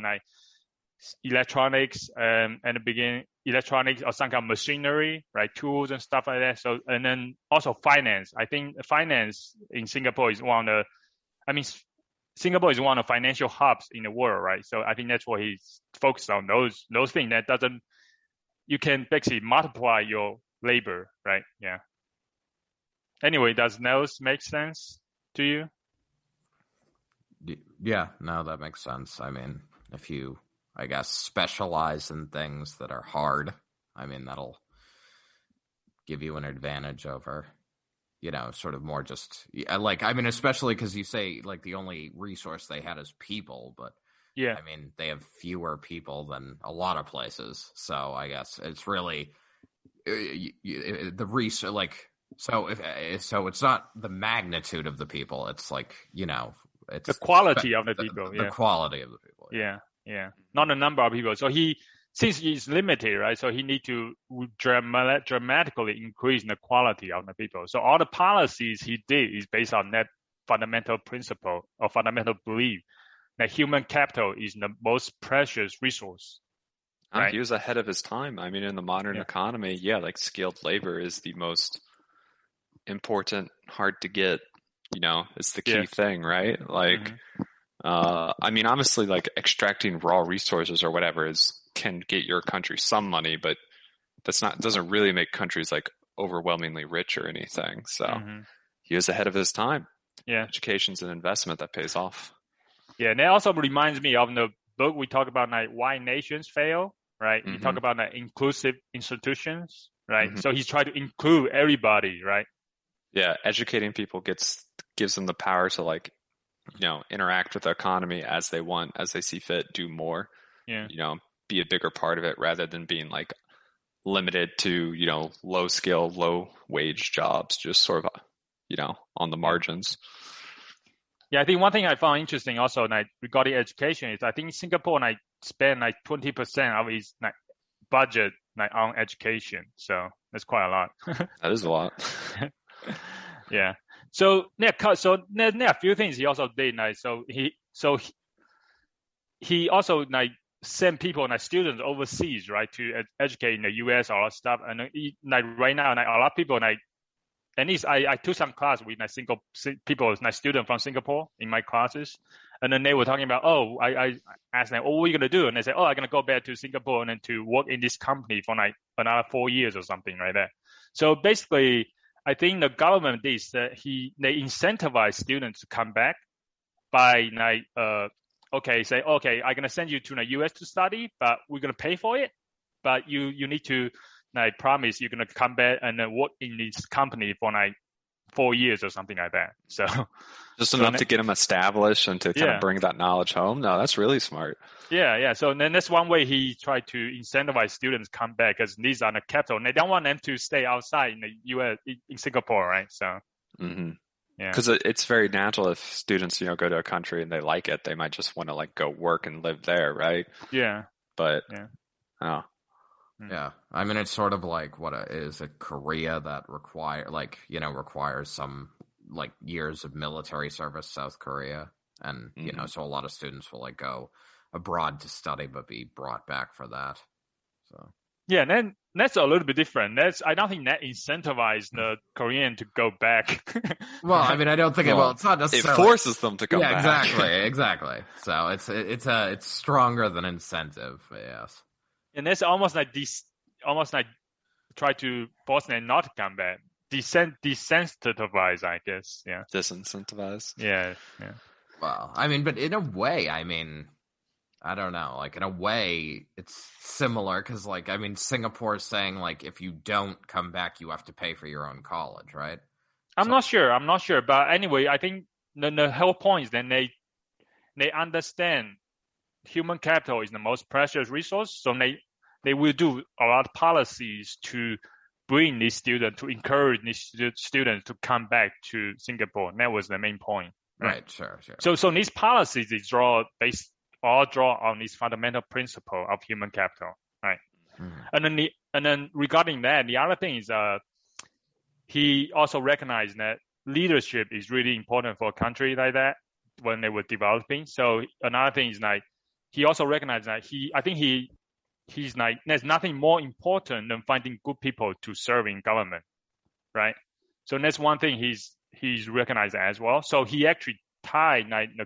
electronics, and the beginning, electronics or some kind of machinery, right? Tools and stuff like that. So, and then also finance. I think finance in Singapore is Singapore is one of the financial hubs in the world, right? So I think that's what he's focused on, those things that you can basically multiply your labor, right? Yeah. Anyway, does those make sense to you? Yeah, no, that makes sense. I mean, if you, I guess, specialize in things that are hard, I mean, that'll give you an advantage over, sort of more just, especially because you say, the only resource they had is people, but yeah, I mean, they have fewer people than a lot of places. So I guess it's really the research, so it's not the magnitude of the people. It's it's the quality of the people. The quality of the people. Yeah. Not the number of people. So since he's limited, right? So he need to dramatically increase the quality of the people. So all the policies he did is based on that fundamental principle or fundamental belief that human capital is the most precious resource. Right? He was ahead of his time. I mean, in the modern economy, skilled labor is the most important, hard to get, it's the key thing, right? I mean, honestly, extracting raw resources or whatever can get your country some money, but doesn't really make countries overwhelmingly rich or anything. So he was ahead of his time. Yeah. Education's an investment that pays off. Yeah. And that also reminds me of the book we talk about, why nations fail, right? We talk about inclusive institutions, right? So he's trying to include everybody, right? Yeah. Educating people gives them the power to interact with the economy as they want, as they see fit, do more, be a bigger part of it rather than being limited to, low skill, low wage jobs, just sort of, on the margins. Yeah. I think one thing I found interesting also regarding education is I think Singapore spend 20% of its budget on education. So that's quite a lot. That is a lot. Yeah. So there are a few things he also did. He also send people students overseas, right, to educate in the U.S. all that stuff. And right now, a lot of people at least I took some class with students from Singapore in my classes, and then they were talking about I asked them, what are you gonna do? And they said, I'm gonna go back to Singapore and then to work in this company for another 4 years or something like that. So basically, I think the government is that they incentivize students to come back by I'm gonna send you to the US to study, but we're gonna pay for it. But you need to like promise you're gonna come back and then work in this company for like 4 years or something like that. So just enough to get them established and to kind of bring that knowledge home. No, that's really smart. Yeah. So then that's one way he tried to incentivize students come back, because these are the capital. And they don't want them to stay outside in the U.S. in Singapore, right? So yeah, because it's very natural if students go to a country and they like it, they might just want to like go work and live there, right? Yeah. But yeah, I mean, it's sort of like is it Korea that requires some like years of military service, South Korea, and so a lot of students will like go abroad to study but be brought back for that. So yeah, and then that's a little bit different. I don't think that incentivized the Korean to go back. Well, I mean, I don't think it's not necessarily. It forces them to come back. Exactly. So it's stronger than incentive, yes. And that's almost like try to force them not to come back. Desensitivize, I guess. Yeah. Disincentivize. Yeah. Well, I mean, but in a way, I mean, I don't know. Like, in a way, it's similar because, like, I mean, Singapore is saying, like, if you don't come back, you have to pay for your own college, right? I'm not sure. But anyway, I think the whole point is that they understand human capital is the most precious resource. So they will do a lot of policies to bring these students, to encourage these students to come back to Singapore. And that was the main point. Right, sure. So these policies, they draw on this fundamental principle of human capital, right? Mm-hmm. And then regarding that, the other thing is he also recognized that leadership is really important for a country like that when they were developing. So another thing is like he also recognized that he's like there's nothing more important than finding good people to serve in government, right? So that's one thing he's recognized as well. So he actually tied like the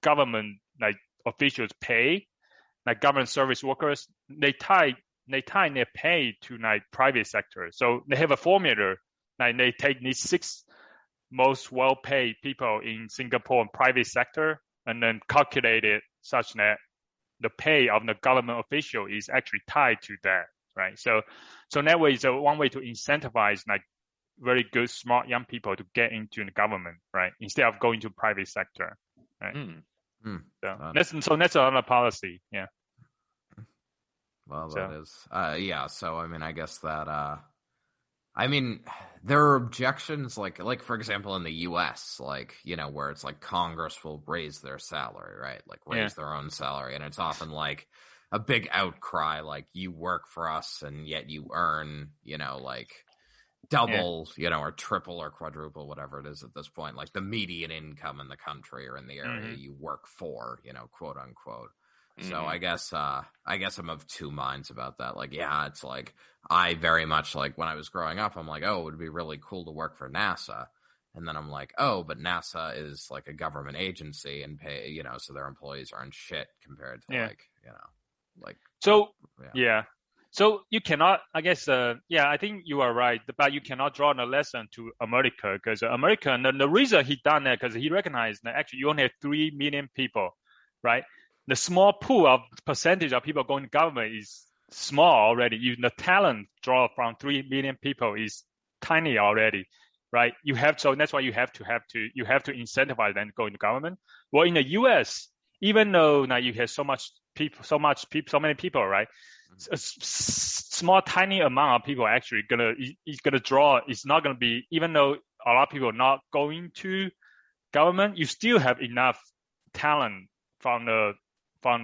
government like officials' pay, like government service workers, they tie their pay to like private sector. So they have a formula, like they take these 6 most well-paid people in Singapore private sector and then calculate it such that the pay of the government official is actually tied to that, right? So that way is one way to incentivize like very good, smart young people to get into the government, right? Instead of going to private sector, right? So that's another policy, yeah. Well, that is, yeah. So I mean, I guess that, I mean, there are objections like for example in the U.S., like where it's like Congress will raise their salary, right? Like raise their own salary, and it's often like a big outcry, like you work for us and yet you earn, like double, or triple or quadruple, whatever it is at this point, like the median income in the country or in the area you work for, quote unquote. So I guess I'm of two minds about that. Like, yeah, it's like I very much like when I was growing up, I'm like, oh, it would be really cool to work for NASA. And then I'm like, oh, but NASA is like a government agency and pay, so their employees aren't shit compared to So, yeah. So you cannot, I guess, I think you are right, but you cannot draw the lesson to America because America, the reason he done that, because he recognized that actually you only have 3 million people, right? The small pool of percentage of people going to government is small already. The talent draw from 3 million people is tiny already, right? So that's why you have to incentivize them to go into government. Well, in the U.S., even though now you have so many people, right? A small tiny amount of people actually gonna draw. It's not gonna be, even though a lot of people are not going to government, you still have enough talent from the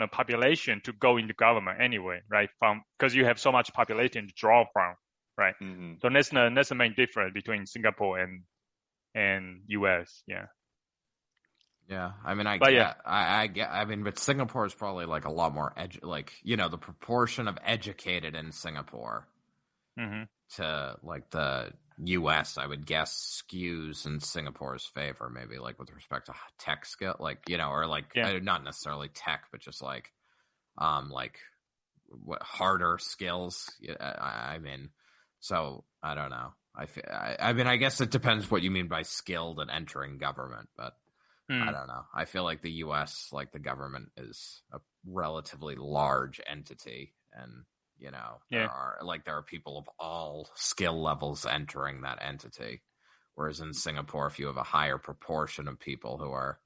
population to go into government anyway, right? Because you have so much population to draw from, right? Mm-hmm. So that's the main difference between Singapore and U.S. Yeah. Yeah, I mean, I mean, but Singapore is probably like a lot more the proportion of educated in Singapore to like the U.S., I would guess skews in Singapore's favor, maybe like with respect to tech skill, like or like not necessarily tech, but just like what harder skills. I mean, so I don't know. I mean, I guess it depends what you mean by skilled and entering government, but. I don't know. I feel like the U.S., like the government, is a relatively large entity, and You know, there are people of all skill levels entering that entity. Whereas in Singapore, if you have a higher proportion of people who are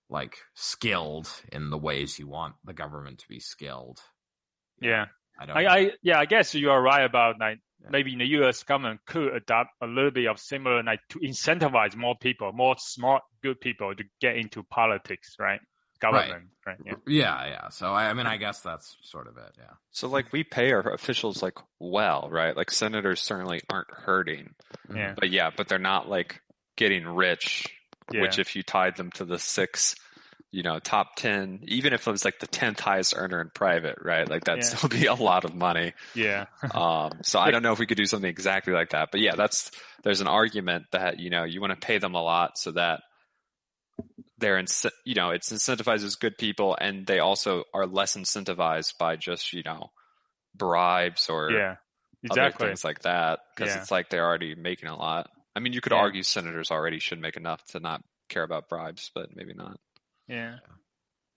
like skilled in the ways you want the government to be skilled. Yeah. I guess you are right about like maybe the U.S. government could adopt a little bit of similar like to incentivize more people, more smart, good people to get into politics, right? Government, right? Yeah. So I mean, I guess that's sort of it. Yeah. So like we pay our officials like well, right? Like senators certainly aren't hurting. Yeah. But they're not like getting rich, which if you tied them to the 6, top 10, even if it was like the 10th highest earner in private, right? Like that'd still be a lot of money. Yeah. So I don't know if we could do something exactly like that, but there's an argument that, you want to pay them a lot so that they're, it's incentivizes good people, and they also are less incentivized by just, bribes or other things like that, because it's like they're already making a lot. I mean, you could argue senators already should make enough to not care about bribes, but maybe not. Yeah,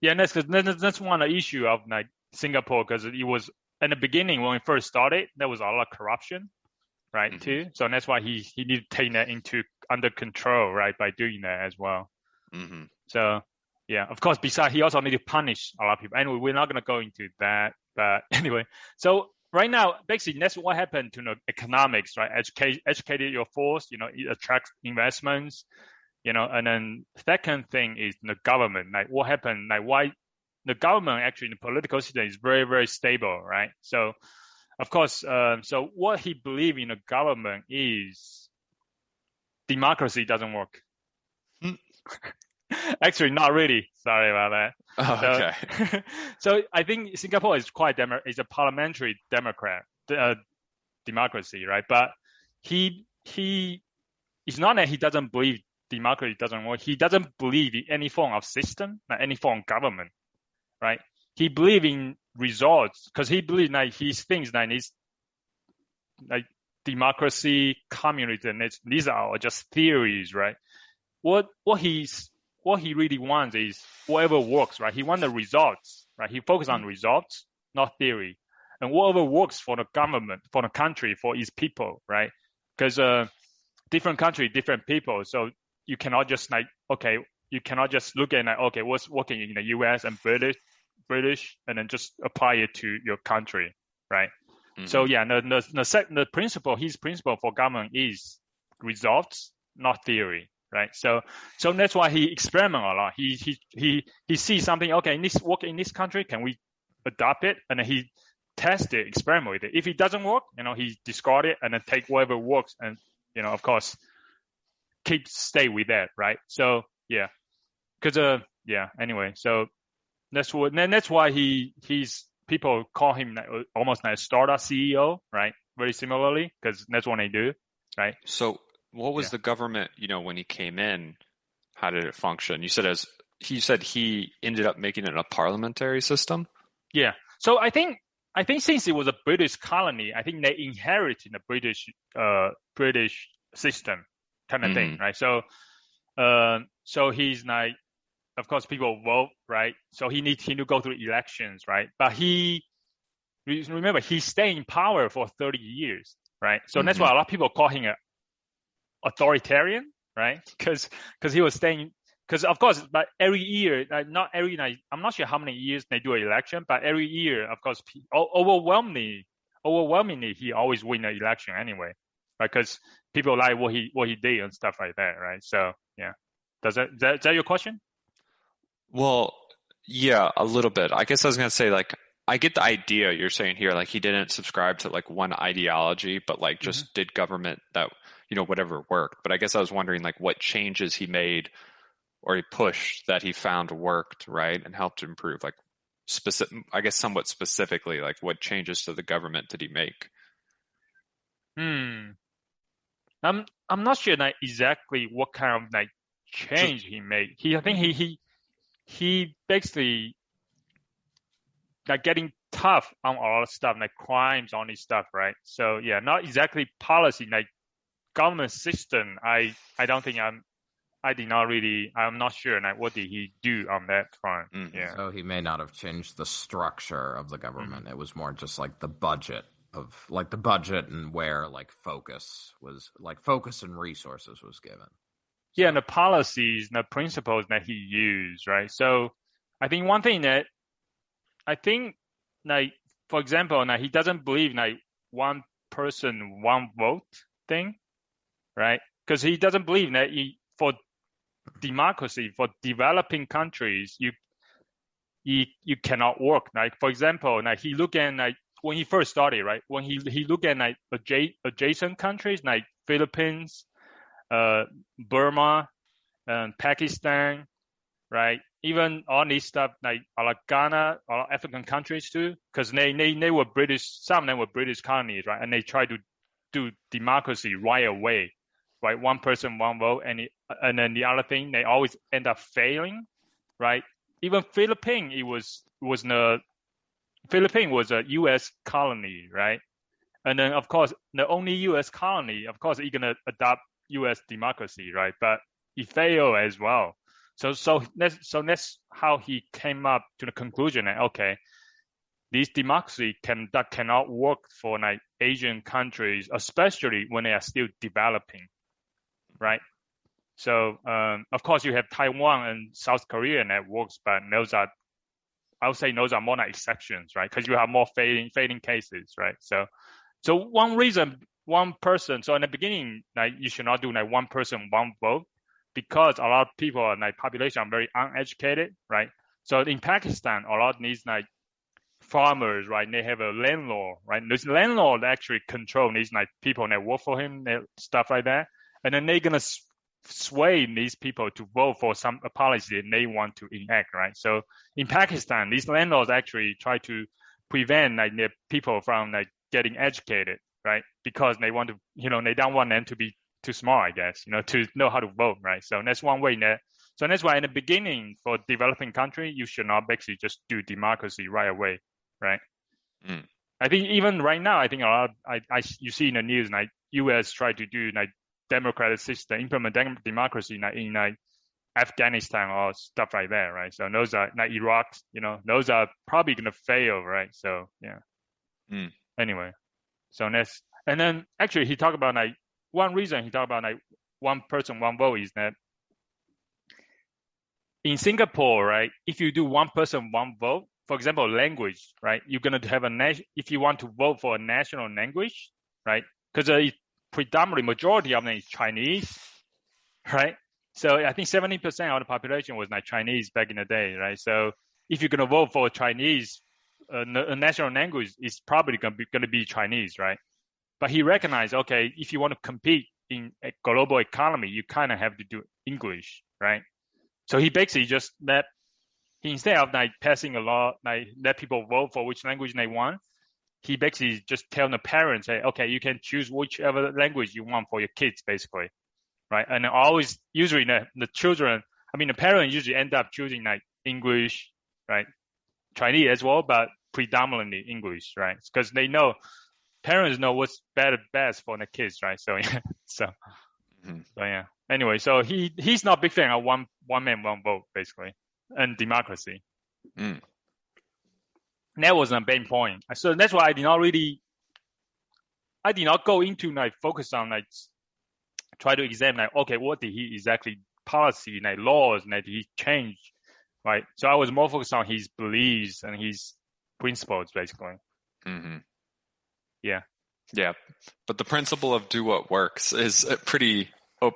and that's one issue of like Singapore, because it was in the beginning when we first started, there was a lot of corruption, right? Too. So that's why he needed to take that under control, right? By doing that as well. Mm-hmm. So of course, besides he also need to punish a lot of people. Anyway, we're not gonna go into that, but anyway, so right now, basically, that's what happened to economics, right? Educated your force, it attracts investments. And then second thing is the government. Like what happened? Like why the government actually in the political system is very, very stable, right? So, of course, so what he believes in the government is democracy doesn't work. Actually, not really. Sorry about that. Oh, okay. So I think Singapore is is a parliamentary democracy, right? But it's not that he doesn't believe democracy doesn't work. He doesn't believe in any form of system, like any form of government, right? He believes in results, because he believes like he thinks like it's like democracy, communism. These are just theories, right? What he really wants is whatever works, right? He wants the results, right? He focuses on results, not theory, and whatever works for the government, for the country, for its people, right? Because different country, different people, so you cannot just you cannot just look at what's working in the U.S. and British, and then just apply it to your country, right? Mm-hmm. So the principle, his principle for government is results, not theory, right? So that's why he experiments a lot. He sees something, work in this country, can we adopt it? And then he test it, experiment with it. If it doesn't work, he discard it and then take whatever works, and of course, stay with that, right? So anyway, so that's why he's people call him almost like a startup CEO, right? Very similarly, because that's what they do, right? So what was the government, when he came in, how did it function? You said he ended up making it a parliamentary system? Yeah. So I think since it was a British colony, I think they inherited the British system kind of thing, right? So he's like, of course, people vote, right? So he needs to go through elections, right? But remember, he stayed in power for 30 years, right? So that's why a lot of people call him an authoritarian, right? Because he was staying. Because of course, but every year, not every night, I'm not sure how many years they do an election, but every year, of course, overwhelmingly, he always win the election anyway, right? Because people like what he did and stuff like that, right? So yeah, is that your question? Well, yeah, a little bit. I guess I was gonna say, like, I get the idea you're saying here, like he didn't subscribe to like one ideology, but like just did government that whatever worked. But I guess I was wondering like what changes he made or he pushed that he found worked, right, and helped improve, like somewhat specifically, like what changes to the government did he make? I'm not sure like exactly what kind of like change he made. I think he basically like getting tough on a lot of stuff, like crimes on this stuff, right? So yeah, not exactly policy, like government system. I don't think I'm not sure like what did he do on that front. Yeah. So he may not have changed the structure of the government. It was more just like the budget and where like focus and resources was given. Yeah, and the policies, the principles that he used, right? So I think one thing that like, for example, now he doesn't believe like one person, one vote thing, right? Because he doesn't believe that for democracy, for developing countries, you cannot work. Like, for example, like he look at like when he first started, right? When he look at like adjacent countries like Philippines, Burma, and Pakistan, right? Even all these stuff like Ghana, all African countries too, because they were British. Some of them were British colonies, right? And they tried to do democracy right away, right? One person, one vote, and then the other thing, they always end up failing, right? Even Philippines, Philippines was a U.S. colony, right? And then of course the only U.S. colony, of course, you're gonna adopt U.S. democracy, right? But it failed as well. So that's how he came up to the conclusion that okay, this democracy cannot work for like Asian countries, especially when they are still developing, right? So of course you have Taiwan and South Korea and that works, but I would say those are more like exceptions, right? Because you have more failing cases, right? So one reason, one person. So in the beginning, like you should not do like one person, one vote, because a lot of people, like population, are very uneducated, right? So in Pakistan, a lot of these like farmers, right? They have a landlord, right? This landlord actually control these like people that work for him, stuff like that, and then they're gonna sway these people to vote for some policy they want to enact, right? So in Pakistan, these landlords actually try to prevent like their people from like getting educated, right? Because they want to, they don't want them to be too smart, I guess, to know how to vote, right? So that's one way so that's why in the beginning for developing country, you should not basically just do democracy right away, right? I think even right now, I think a lot you see in the news, like U.S. try to do like democratic system, implement democracy in like Afghanistan or stuff like that, right? So those are like Iraq, those are probably going to fail, right? So yeah. Anyway, so and then actually he talked about like one reason he talked about like one person, one vote is that in Singapore, right? If you do one person, one vote, for example, language, right? You're going to have if you want to vote for a national language, right? Because predominantly majority of them is Chinese, right? So I think 70% of the population was like Chinese back in the day, right? So if you're going to vote for Chinese, a national language is probably going to be Chinese, right? But he recognized, okay, if you want to compete in a global economy, you kind of have to do English, right? So he basically just instead of like passing a law, like let people vote for which language they want, he basically just tell the parents, say, okay, you can choose whichever language you want for your kids, basically, right? And usually the children, the parents usually end up choosing like English, right? Chinese as well, but predominantly English, right? Because parents know what's best for the kids, right? So yeah, so yeah. Anyway, so he's not a big fan of one man, one vote, basically, and democracy. That was the main point. So that's why I did not go into like focus on like try to examine like, okay, what did he exactly policy, like laws that he changed, right? So I was more focused on his beliefs and his principles, basically. Yeah. But the principle of do what works is pretty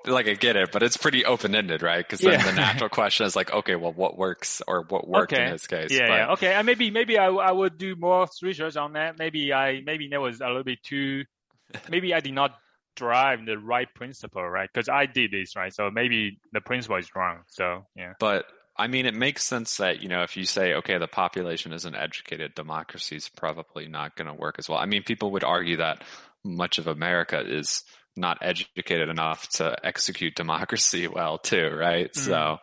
like I get it, but it's pretty open-ended, right? Because then the natural question is like, okay, well, what works or what worked in his case? Yeah. Okay. And maybe I would do more research on that. Maybe that was a little bit too. Maybe I did not drive the right principle, right? Because I did this, right? So maybe the principle is wrong. So yeah. But it makes sense that, if you say, okay, the population isn't educated, democracy is probably not going to work as well. People would argue that much of America is not educated enough to execute democracy well too, right? So,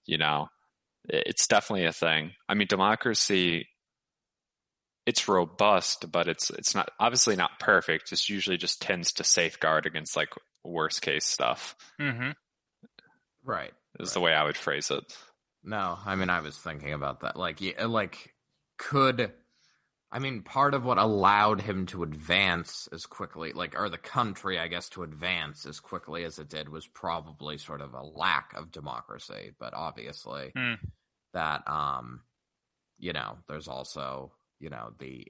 it's definitely a thing. Democracy, it's robust, but it's not obviously not perfect. It's usually just tends to safeguard against like worst case stuff. Right. Is the way I would phrase it. No, I mean, I was thinking about that. Part of what allowed him to advance as quickly, or the country, I guess, to advance as quickly as it did was probably sort of a lack of democracy. But obviously that, there's also, the,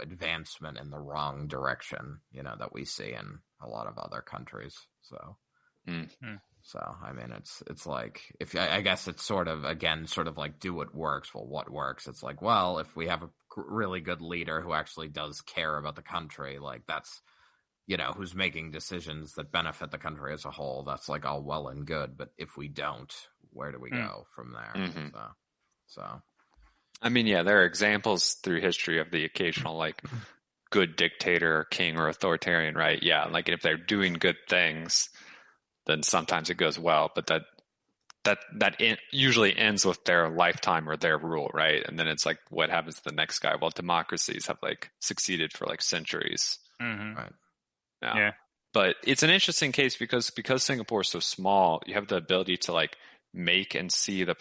advancement in the wrong direction, that we see in a lot of other countries. So, So, I mean, it's like, if I guess it's sort of like, do what works. Well, what works? It's like, well, if we have a really good leader who actually does care about the country, like that's, who's making decisions that benefit the country as a whole, that's like all well and good. But if we don't, where do we go from there? So. I mean, yeah, there are examples through history of the occasional, like, good dictator, king, or authoritarian, right? Yeah, like if they're doing good things, then sometimes it goes well, but that usually ends with their lifetime or their rule, right? And then it's like, what happens to the next guy? Well, democracies have like succeeded for like centuries. Right. Yeah. But it's an interesting case because Singapore is so small, you have the ability to like make and see the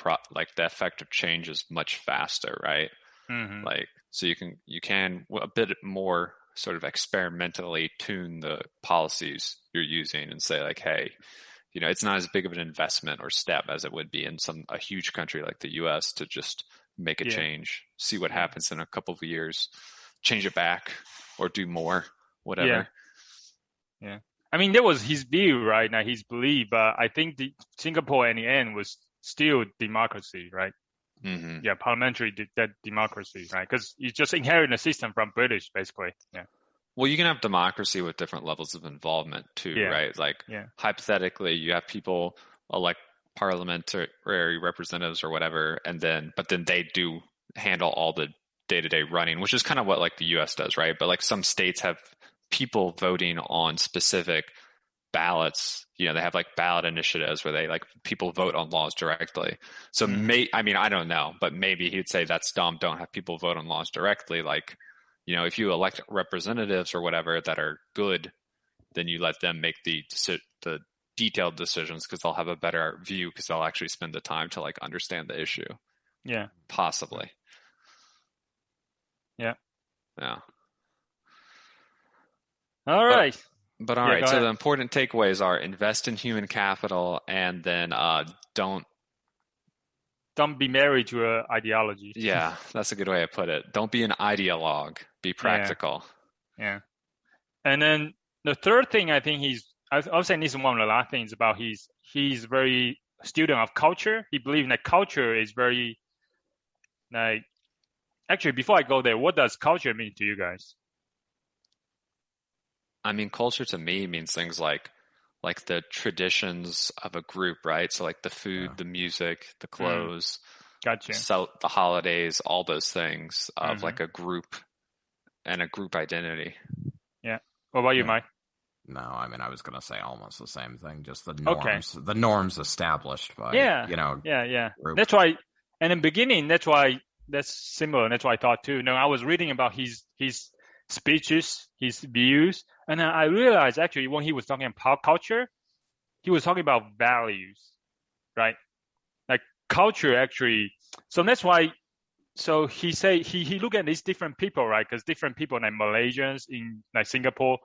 effect of changes much faster, right? Like, so you can a bit more sort of experimentally tune the policies you're using and say like, hey, it's not as big of an investment or step as it would be in a huge country like the US to just make a change, see what happens in a couple of years, change it back or do more, whatever. Yeah. I mean, that was his view, right? Now his belief, but I think Singapore in the end was still democracy, right? Yeah, parliamentary democracy, right? Because you just inherit a system from British, basically. Yeah. Well, you can have democracy with different levels of involvement too, right? Like hypothetically, you have people elect parliamentary representatives or whatever, but then they do handle all the day-to-day running, which is kind of what like the US does, right? But like some states have people voting on specific ballots. They have like ballot initiatives where they like people vote on laws directly. So I don't know, but maybe he'd say that's dumb. Don't have people vote on laws directly. Like, if you elect representatives or whatever that are good, then you let them make the detailed decisions because they'll have a better view because they'll actually spend the time to like understand the issue. Yeah. Possibly. Yeah. Yeah. All right. But all right, so the important takeaways are invest in human capital and then don't be married to an ideology. Yeah, that's a good way to put it. Don't be an ideologue. Be practical. Yeah. And then the third thing I think I was saying this is one of the last things about he's very student of culture. He believes that culture is very like, actually before I go there, what does culture mean to you guys? I mean, culture to me means things like the traditions of a group, right? So like the food, the music, the clothes, Gotcha. the holidays, all those things of like a group and a group identity. Yeah. What about you, Mike? No, I mean, I was going to say almost the same thing, just the norms established by, group. That's why, and in the beginning, that's similar. And that's why I thought too. I was reading about his speeches, his views, and I realized actually when he was talking about culture, he was talking about values, right? Like culture actually. So that's why. So he say he look at these different people, right? Because different people like Malaysians in like Singapore,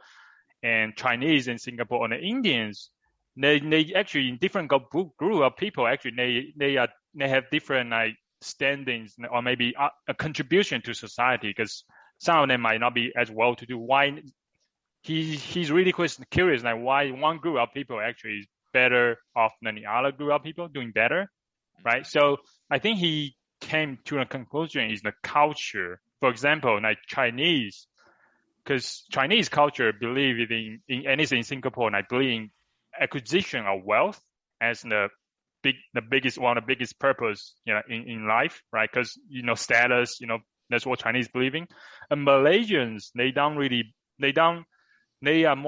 and Chinese in Singapore, and the Indians, they actually in different group of people actually they have different like standings or maybe a contribution to society because some of them might not be as well to do. Why he's really curious like why one group of people actually is better off than the other group of people doing better, right? So I think he came to a conclusion is the culture. For example, like Chinese, because Chinese culture believe in anything in Singapore, and I believe in acquisition of wealth as the biggest purpose, in life, right? Because status, that's what Chinese believe in. And Malaysians, they are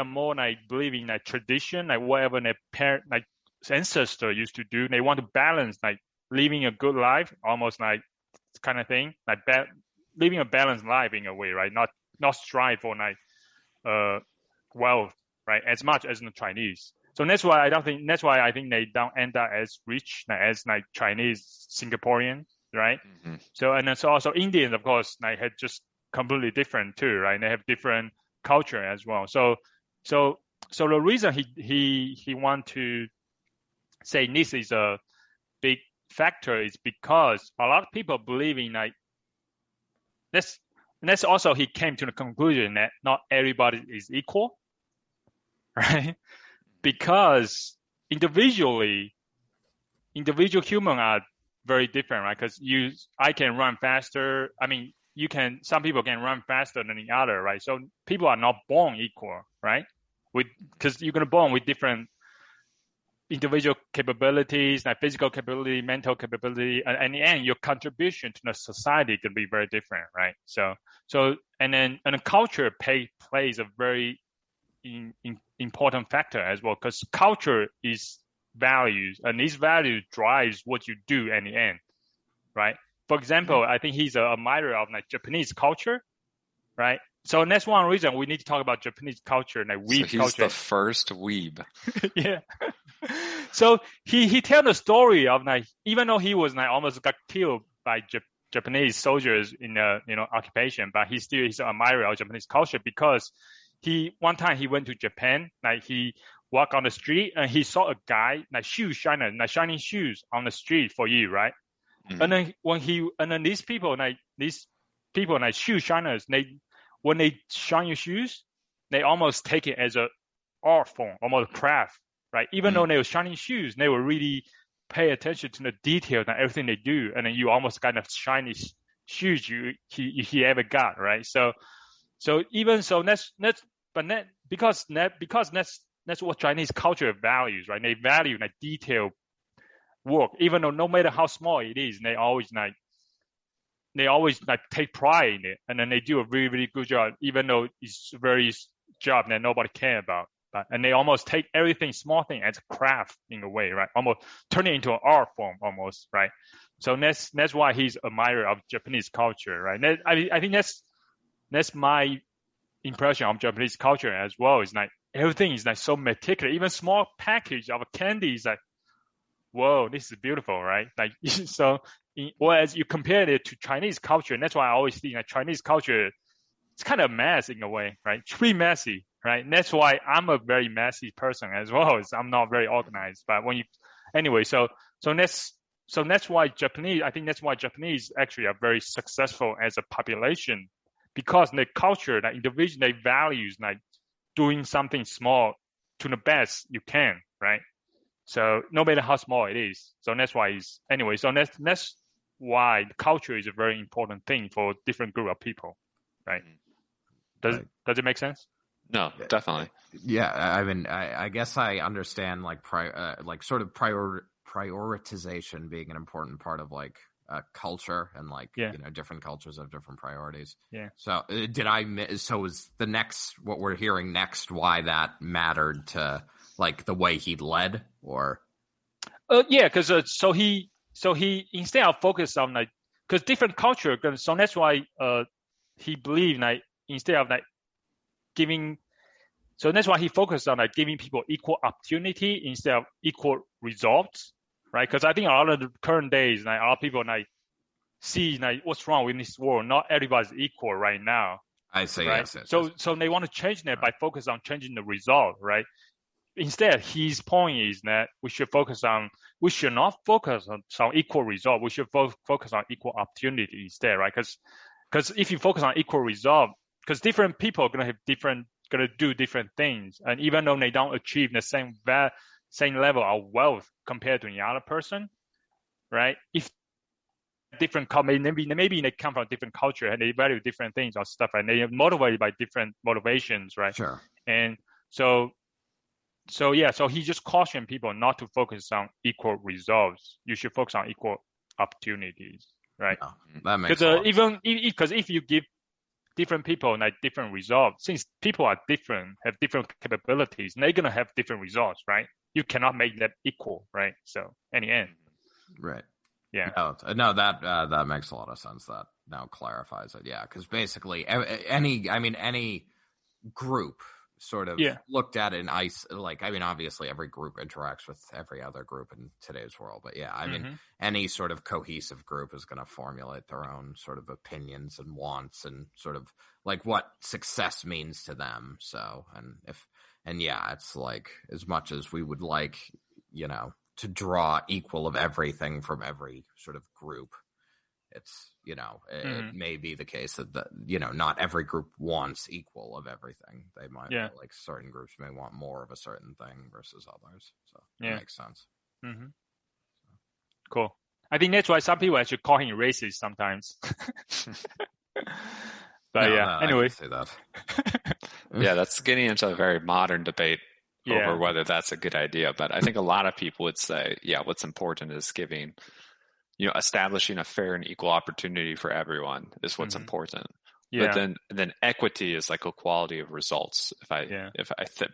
more like believing like tradition, like whatever their parent, like ancestor used to do. They want to balance like living a good life, almost like kind of thing, like living a balanced life in a way, right? Not strive for like wealth, right? As much as the Chinese. that's why I think they don't end up as rich as like Chinese, Singaporean, right? Mm-hmm. So and then so also Indians, of course, like had just completely different too, right? They have different culture as well. So the reason he want to say this is a big factor is because a lot of people believe in like that's also he came to the conclusion that not everybody is equal, right? Because individual humans are very different, right? Because I can run faster. I mean, some people can run faster than the other, right? So people are not born equal, right? Because you're gonna born with different individual capabilities, like physical capability, mental capability, and in the end, your contribution to the society can be very different, right? So and the culture plays a very important factor as well, because culture is values, and these values drives what you do in the end, right? For example, I think he's an admirer of like Japanese culture, right? So that's one reason we need to talk about Japanese culture, like weeb culture. So he's the first weeb. Yeah. So he tell the story of like, even though he was like almost got killed by Japanese soldiers in the occupation, but he's an admirer of Japanese culture because one time he went to Japan, like he walked on the street and he saw a guy like shining shoes on the street for you, right? Mm-hmm. And then these people like shoe shiners, when they shine your shoes, they almost take it as a art form, almost craft, right? Even though they were shining shoes, they will really pay attention to the details and everything they do, and then you almost kind of shiny shoes he ever got, right? So even so, because that's what Chinese culture values, right? They value like detailed work, even though no matter how small it is, they always take pride in it, and then they do a really, really good job, even though it's a very job that nobody care about. And they almost take everything, small thing, as a craft in a way, right? Almost turn it into an art form, almost, right? So that's why he's an admirer of Japanese culture, right? I think that's my impression of Japanese culture as well. It's like everything is like so meticulous. Even small package of a candy is like, whoa, this is beautiful, right? Like so. Whereas you compare it to Chinese culture, and that's why I always think that Chinese culture, it's kind of a mess in a way, right? It's pretty messy, right? And that's why I'm a very messy person as well. I'm not very organized. But that's why Japanese actually are very successful as a population, because the culture, the individual, they values like doing something small to the best you can, right? So no matter how small it is. So that's why that's why culture is a very important thing for different group of people, right? Does it make sense? No, definitely. Yeah, I mean, I guess I understand like sort of prioritization being an important part of like culture, and like different cultures have different priorities. Yeah. So is the next what we're hearing next why that mattered to like the way he led, or? Because so he instead of focus on like, because different culture, so that's why he believed like instead of like giving, so that's why he focused on like giving people equal opportunity instead of equal results, right? Because I think a lot of the current days, like a lot of people like see like what's wrong with this world. Not everybody's equal right now. I say right? Yes. So they want to change that by focus on changing the result, right? Instead, his point is that we should not focus on equal result. We should focus on equal opportunity instead, right? Because if you focus on equal result, because different people are gonna do different things, and even though they don't achieve the same level of wealth compared to the other person, right? If different maybe they come from different culture and they value different things or stuff, and they are motivated by different motivations, right? Sure. And so he just cautioned people not to focus on equal results. You should focus on equal opportunities, right? No, that makes sense. Because if you give different people like different results, since people are different, have different capabilities, they're gonna have different results, right? You cannot make them equal, right? So in the end, right? Yeah. No, that makes a lot of sense. That now clarifies it. Yeah, because basically any group sort of looked at in like, I mean, obviously every group interacts with every other group in today's world, but yeah, I mean, any sort of cohesive group is going to formulate their own sort of opinions and wants and sort of like what success means to them. So, yeah, it's like, as much as we would like, you know, to draw equal of everything from every sort of group, it's, you know, it may be the case that you know, not every group wants equal of everything. They might, like, certain groups may want more of a certain thing versus others. So it makes sense. Cool. I think that's why some people actually call him racist sometimes. But anyway. I can say that. Yeah, that's getting into a very modern debate over whether that's a good idea. But I think a lot of people would say, what's important is giving, you know, establishing a fair and equal opportunity for everyone is what's important. Yeah. But then equity is like equality of results. If I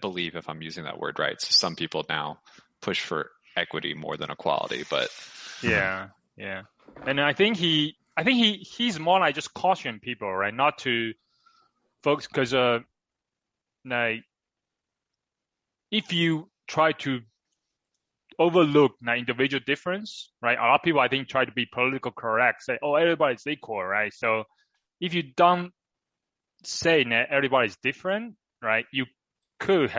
believe, if I'm using that word right. So some people now push for equity more than equality, but yeah. And I think he's more like just caution people, right? Not to folks, because like, if you try to overlook the individual difference, right? A lot of people, I think, try to be political correct, say, oh, everybody's equal, right? So if you don't say that everybody's different, right, you could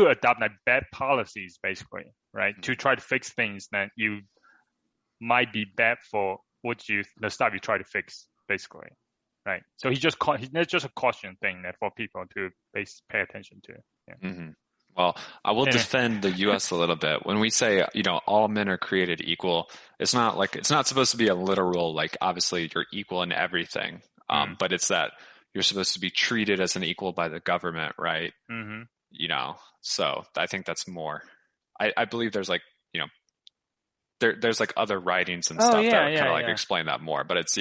adopt like bad policies, basically, right, to try to fix things that you might be bad for the stuff you try to fix, basically, right? So that's just a caution thing that for people to pay attention to. Yeah. Well, I will defend the U.S. a little bit. When we say, you know, all men are created equal, it's not supposed to be a literal, like, obviously you're equal in everything. But it's that you're supposed to be treated as an equal by the government, right? You know, so I think that's more, I believe there's like, you know, there's like other writings and stuff that kind of like explain that more, but it's,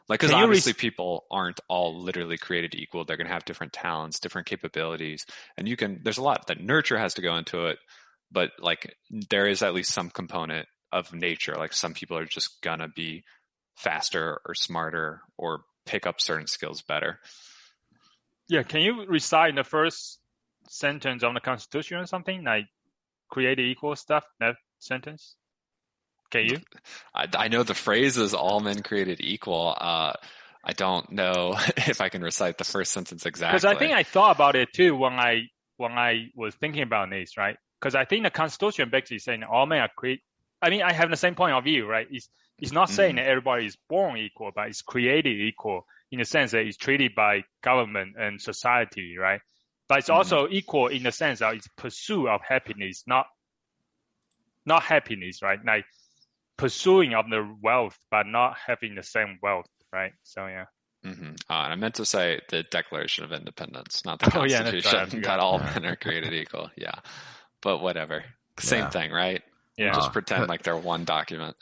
like, because obviously people aren't all literally created equal. They're going to have different talents, different capabilities. And there's a lot that nurture has to go into it, but like there is at least some component of nature. Like some people are just going to be faster or smarter or pick up certain skills better. Yeah. Can you recite the first sentence of the Constitution or something, like created equal stuff, that sentence? Can you? I know the phrase is all men created equal. I don't know if I can recite the first sentence exactly. Because I think I thought about it too when I was thinking about this, right? Because I think the Constitution basically saying all men are created. I mean, I have the same point of view, right? It's not saying that everybody is born equal, but it's created equal in the sense that it's treated by government and society, right? But it's also equal in the sense that it's pursuit of happiness, not happiness, right? Like pursuing of the wealth, but not having the same wealth, right? So yeah. I meant to say the Declaration of Independence, not the Constitution. That all men are created equal. Yeah, but whatever. Same thing, right? Yeah. Just pretend like they're one document.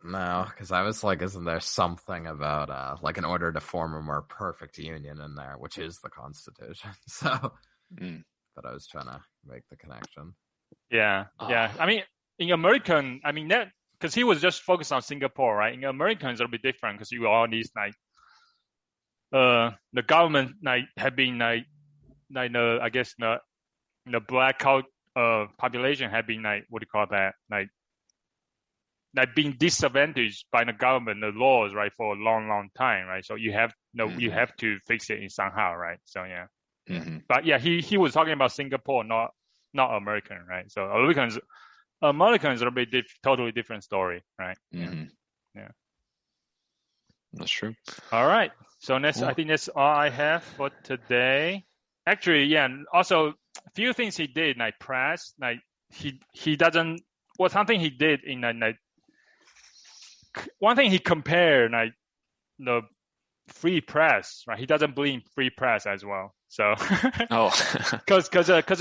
No, because I was like, isn't there something about like in order to form a more perfect union in there, which is the Constitution? So, but I was trying to make the connection. Yeah. I mean, in American, I mean that. Because he was just focused on Singapore, right? In Americans, it'll be different because you all these like, the government like have been like I guess the black population have been like, what do you call that? Like being disadvantaged by the government, the laws, right, for a long time, right? So you have to fix it in somehow, right? So yeah. But yeah, he was talking about Singapore, not American, right? So Americans are a bit totally different story, right? Yeah. That's true. All right. So I think that's all I have for today. Actually, yeah. And also, a few things he did, like press, like he doesn't. Well, something he did in like one thing he compared like the free press, right? He doesn't believe in free press as well. So, because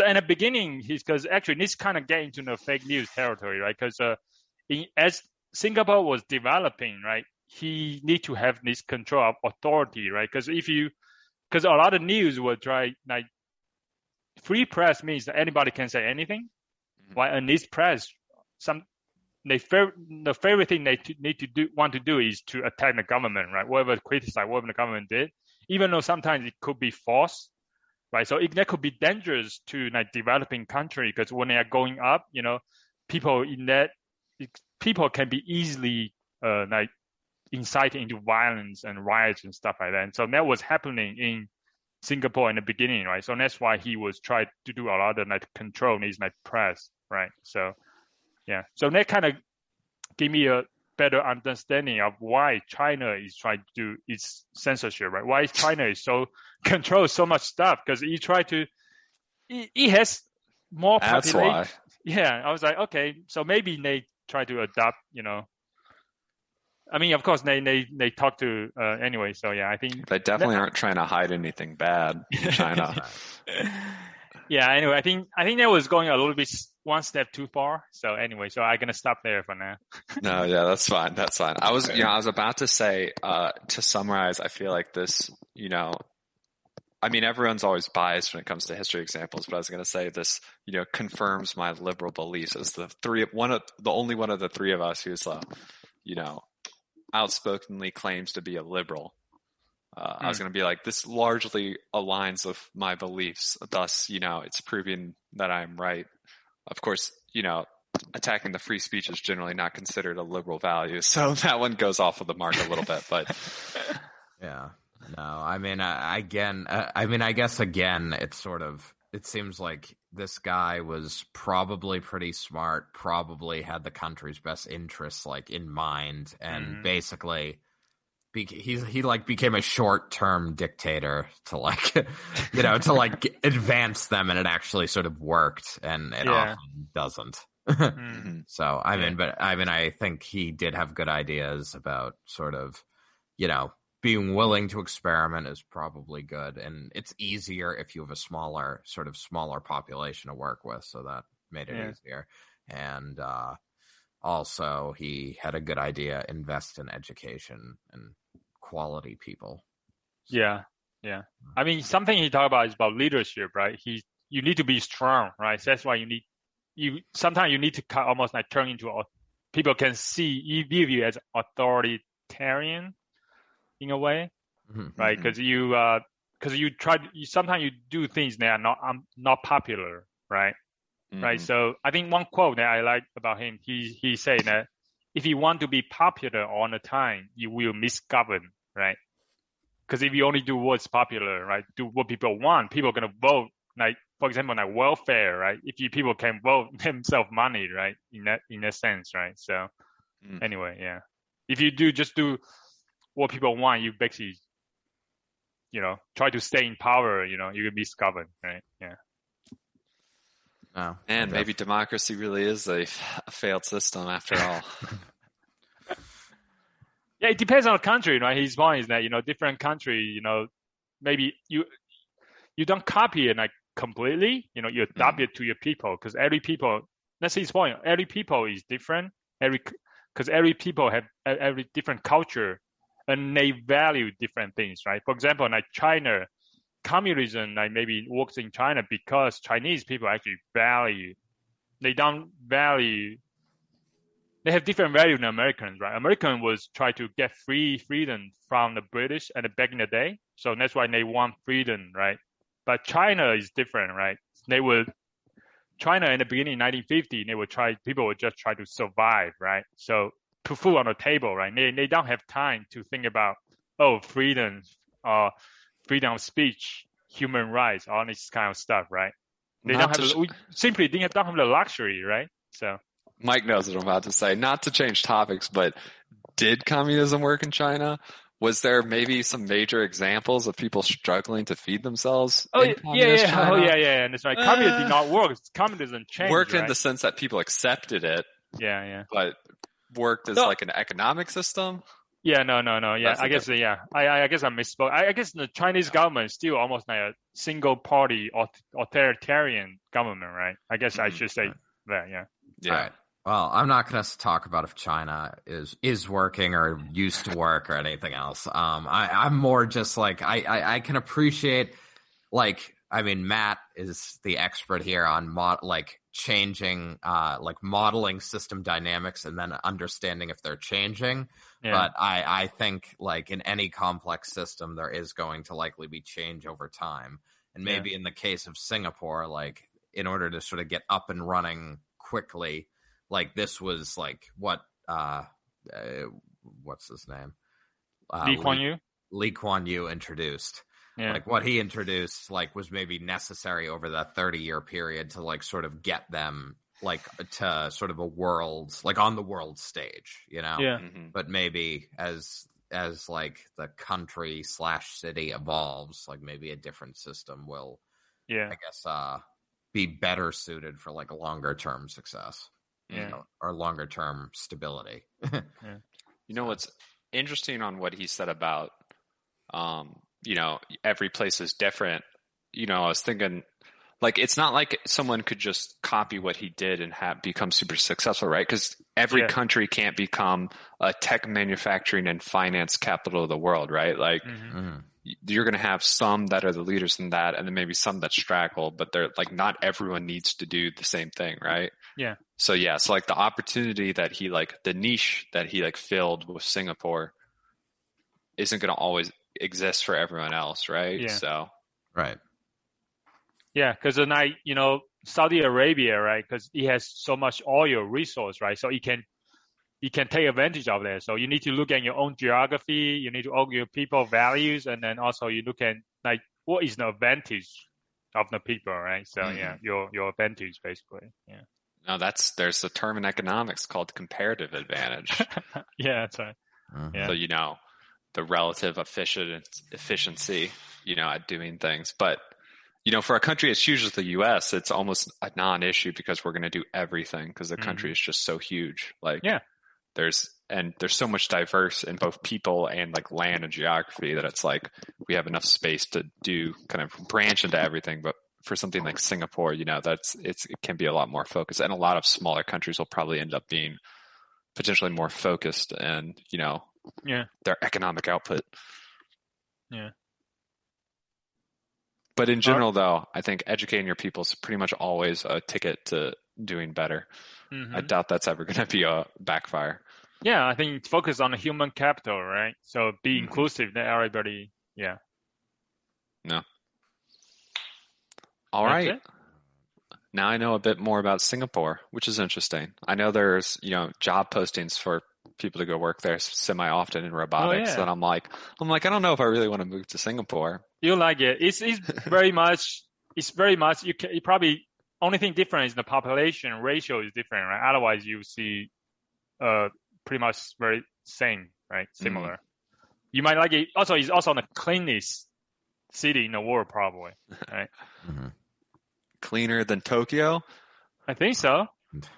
in the beginning, because actually this kind of get into the fake news territory, right? Because as Singapore was developing, right, he need to have this control of authority, right? Because a lot of news will try like free press means that anybody can say anything, right? And this press, the favorite thing they want to do is to attack the government, right? Criticize whatever the government did, even though sometimes it could be false. right? So that could be dangerous to like developing country because when they are going up, people can be easily like incited into violence and riots and stuff like that. And so that was happening in Singapore in the beginning, right? So that's why he was trying to do a lot of like control his like press, right? So yeah, so that kind of gave me a better understanding of why China is trying to do its censorship, right? Why China is so controls so much stuff because it has more That's population. why. Yeah, I was like, okay, so maybe they try to adopt, I mean, of course, they talk to anyway. So yeah, I think they definitely aren't trying to hide anything bad in China. Yeah. Anyway, I think that was going a little bit one step too far. So anyway, so I'm gonna stop there for now. No, yeah, that's fine. That's fine. I was about to say to summarize. I feel like this, I mean, everyone's always biased when it comes to history examples, but I was going to say this, confirms my liberal beliefs as the only one of the three of us who's, outspokenly claims to be a liberal. I was going to be like, this largely aligns with my beliefs. Thus, it's proving that I'm right. Of course, attacking the free speech is generally not considered a liberal value. So that one goes off of the mark a little bit, but yeah, no, I mean, I guess again, it seems like this guy was probably pretty smart, probably had the country's best interests like in mind, and basically he became a short-term dictator to advance them, and it actually sort of worked, and it often doesn't. So I think he did have good ideas about sort of, being willing to experiment is probably good, and it's easier if you have a smaller population to work with, so that made it easier. And also he had a good idea, invest in education and quality people. Yeah. I mean, something he talked about is about leadership, right? You need to be strong, right? So that's why sometimes you need to almost like turn into people can view you as authoritarian in a way, right? Because sometimes you do things that are not popular, right? Right. So I think one quote that I like about him, he said that if you want to be popular all the time, you will misgovern, right? Because if you only do what's popular, right, do what people want, people are gonna vote. Like for example, like welfare, right? If people can vote themselves money, right? In that sense, right? So anyway, yeah. If you just do what people want, you basically, try to stay in power, you will be misgoverned, right? Yeah. Oh, and maybe democracy really is a failed system after all. Yeah, it depends on the country, right? His point is that, different country, maybe you don't copy it like completely, you adapt it to your people, because every people, that's his point. Every people is different. Because every people have every different culture, and they value different things, right? For example, like China, communism, like maybe works in China because Chinese people actually they have different value than Americans, right? American was try to get freedom from the British and back in the day. So that's why they want freedom, right? But China is different, right? China in the beginning, 1950, people would just try to survive, right? So put food on the table, right? They don't have time to think about, freedom of speech, human rights, all this kind of stuff, right? We simply don't have the luxury, right? So Mike knows what I'm about to say. Not to change topics, but did communism work in China? Was there maybe some major examples of people struggling to feed themselves? China? And that's right. Communism did not work. Communism changed. Worked right? in the sense that people accepted it. Yeah. But worked as like an economic system. Yeah, no. Yeah, I guess. Yeah, I guess I misspoke. I guess the Chinese government is still almost like a single party authoritarian government, right? I guess I should say that. Yeah. All right. Well, I'm not going to talk about if China is working or used to work or anything else. I'm more just like I can appreciate, like, I mean, Matt is the expert here on changing, modeling system dynamics and then understanding if they're changing. Yeah. But I think like in any complex system, there is going to likely be change over time. And maybe in the case of Singapore, like in order to sort of get up and running quickly, like this was like what's his name? Lee Kuan Yew introduced. Yeah. Like what he introduced, like was maybe necessary over that 30-year period to like sort of get them like to sort of a world, like on the world stage, you know? Yeah. But maybe as like the country / city evolves, like maybe a different system will, I guess, be better suited for like a longer term success, or longer term stability. You know what's interesting on what he said about, you know, every place is different. You know, I was thinking, like, it's not like someone could just copy what he did and become super successful, right? Because every country can't become a tech manufacturing and finance capital of the world, right? Like, you're going to have some that are the leaders in that, and then maybe some that straggle, but they're like, not everyone needs to do the same thing, right? Yeah. So so like the opportunity that he the niche that he filled with Singapore isn't going to always exist for everyone else, right? Yeah. So. Right. Yeah, because you know, Saudi Arabia, right? Because it has so much oil resource, right? So it can take advantage of that. So you need to look at your own geography. You need to look at your people values, and then also you look at like what is the advantage of the people, right? So your advantage basically. Yeah. No, there's a term in economics called comparative advantage. Yeah, that's right. Yeah. So you know the relative efficiency, you know, at doing things, but. You know, for a country as huge as the U.S., it's almost a non-issue because we're going to do everything because the country is just so huge. Like, there's so much diverse in both people and like land and geography that it's like we have enough space to do kind of branch into everything. But for something like Singapore, you know, it can be a lot more focused, and a lot of smaller countries will probably end up being potentially more focused and, you know, their economic output. Yeah. But in general, though, I think educating your people is pretty much always a ticket to doing better. I doubt that's ever going to be a backfire. Yeah, I think focus on the human capital, right? So be inclusive that everybody, No. All right. Now I know a bit more about Singapore, which is interesting. I know there's, you know, job postings for people to go work there semi-often in robotics. And I'm like, I don't know if I really want to move to Singapore. You like it? It's very much. You probably only thing different is the population ratio is different, right? Otherwise, you see, pretty much very same, right? Similar. You might like it. Also, it's also the cleanest city in the world, probably, right? Cleaner than Tokyo? I think so.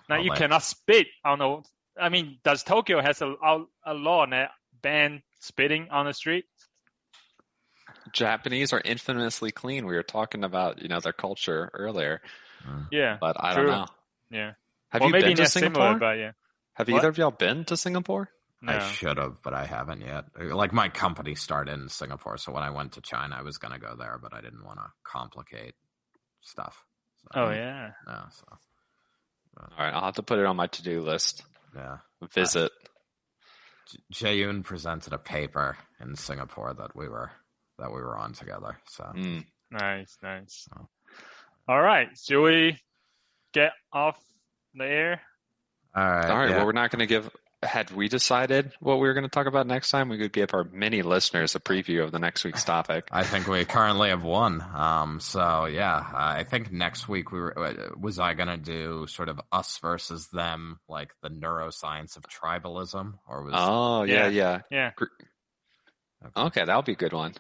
Now you cannot spit on the. I mean, does Tokyo has a law that ban spitting on the street? Japanese are infamously clean. We were talking about, you know, their culture earlier. Yeah, but I don't know. Yeah. Have you been to Singapore? Similar, but Have either of y'all been to Singapore? No. I should have, but I haven't yet. Like my company started in Singapore, so when I went to China, I was going to go there, but I didn't want to complicate stuff. So, No, so. All right, I'll have to put it on my to-do list. Yeah. Visit. Jae-yoon presented a paper in Singapore that we were on together. So nice. So. All right, should we get off the air? All right. Well, we're not going to give. Had we decided what we were going to talk about next time, we could give our many listeners a preview of the next week's topic. I think we currently have one. I think next week was I going to do sort of us versus them, like the neuroscience of tribalism, or was? Oh yeah. Okay, that'll be a good one.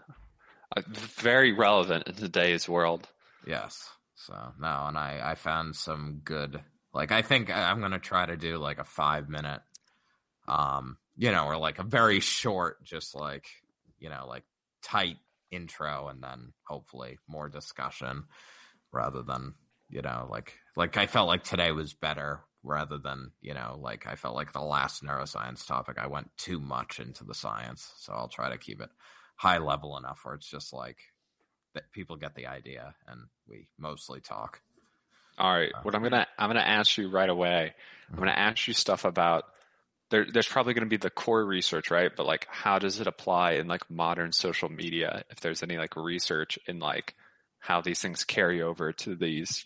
Very relevant in today's world. Yes. So no, and I found some good. Like I think I'm going to try to do like a 5-minute. You know, or like a very short, just like, you know, like tight intro and then hopefully more discussion rather than, you know, like I felt like today was better rather than, you know, like I felt like the last neuroscience topic, I went too much into the science. So I'll try to keep it high level enough where it's just like that people get the idea and we mostly talk. All right. What I'm going to ask you right away, I'm going to ask you stuff about there's probably going to be the core research, right? But like, how does it apply in like modern social media? If there's any like research in like how these things carry over to these,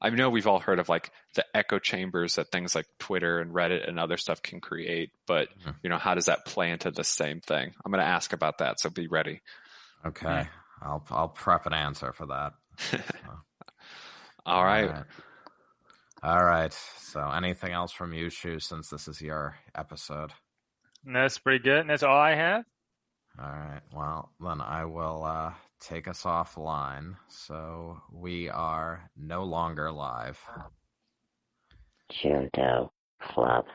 I know we've all heard of like the echo chambers that things like Twitter and Reddit and other stuff can create, but how does that play into the same thing? I'm going to ask about that, so be ready. Okay. I'll prep an answer for that. All right. All right. So anything else from you, Shu, since this is your episode? That's pretty good. That's all I have. All right. Well, then I will take us offline. So we are no longer live. Junto Club.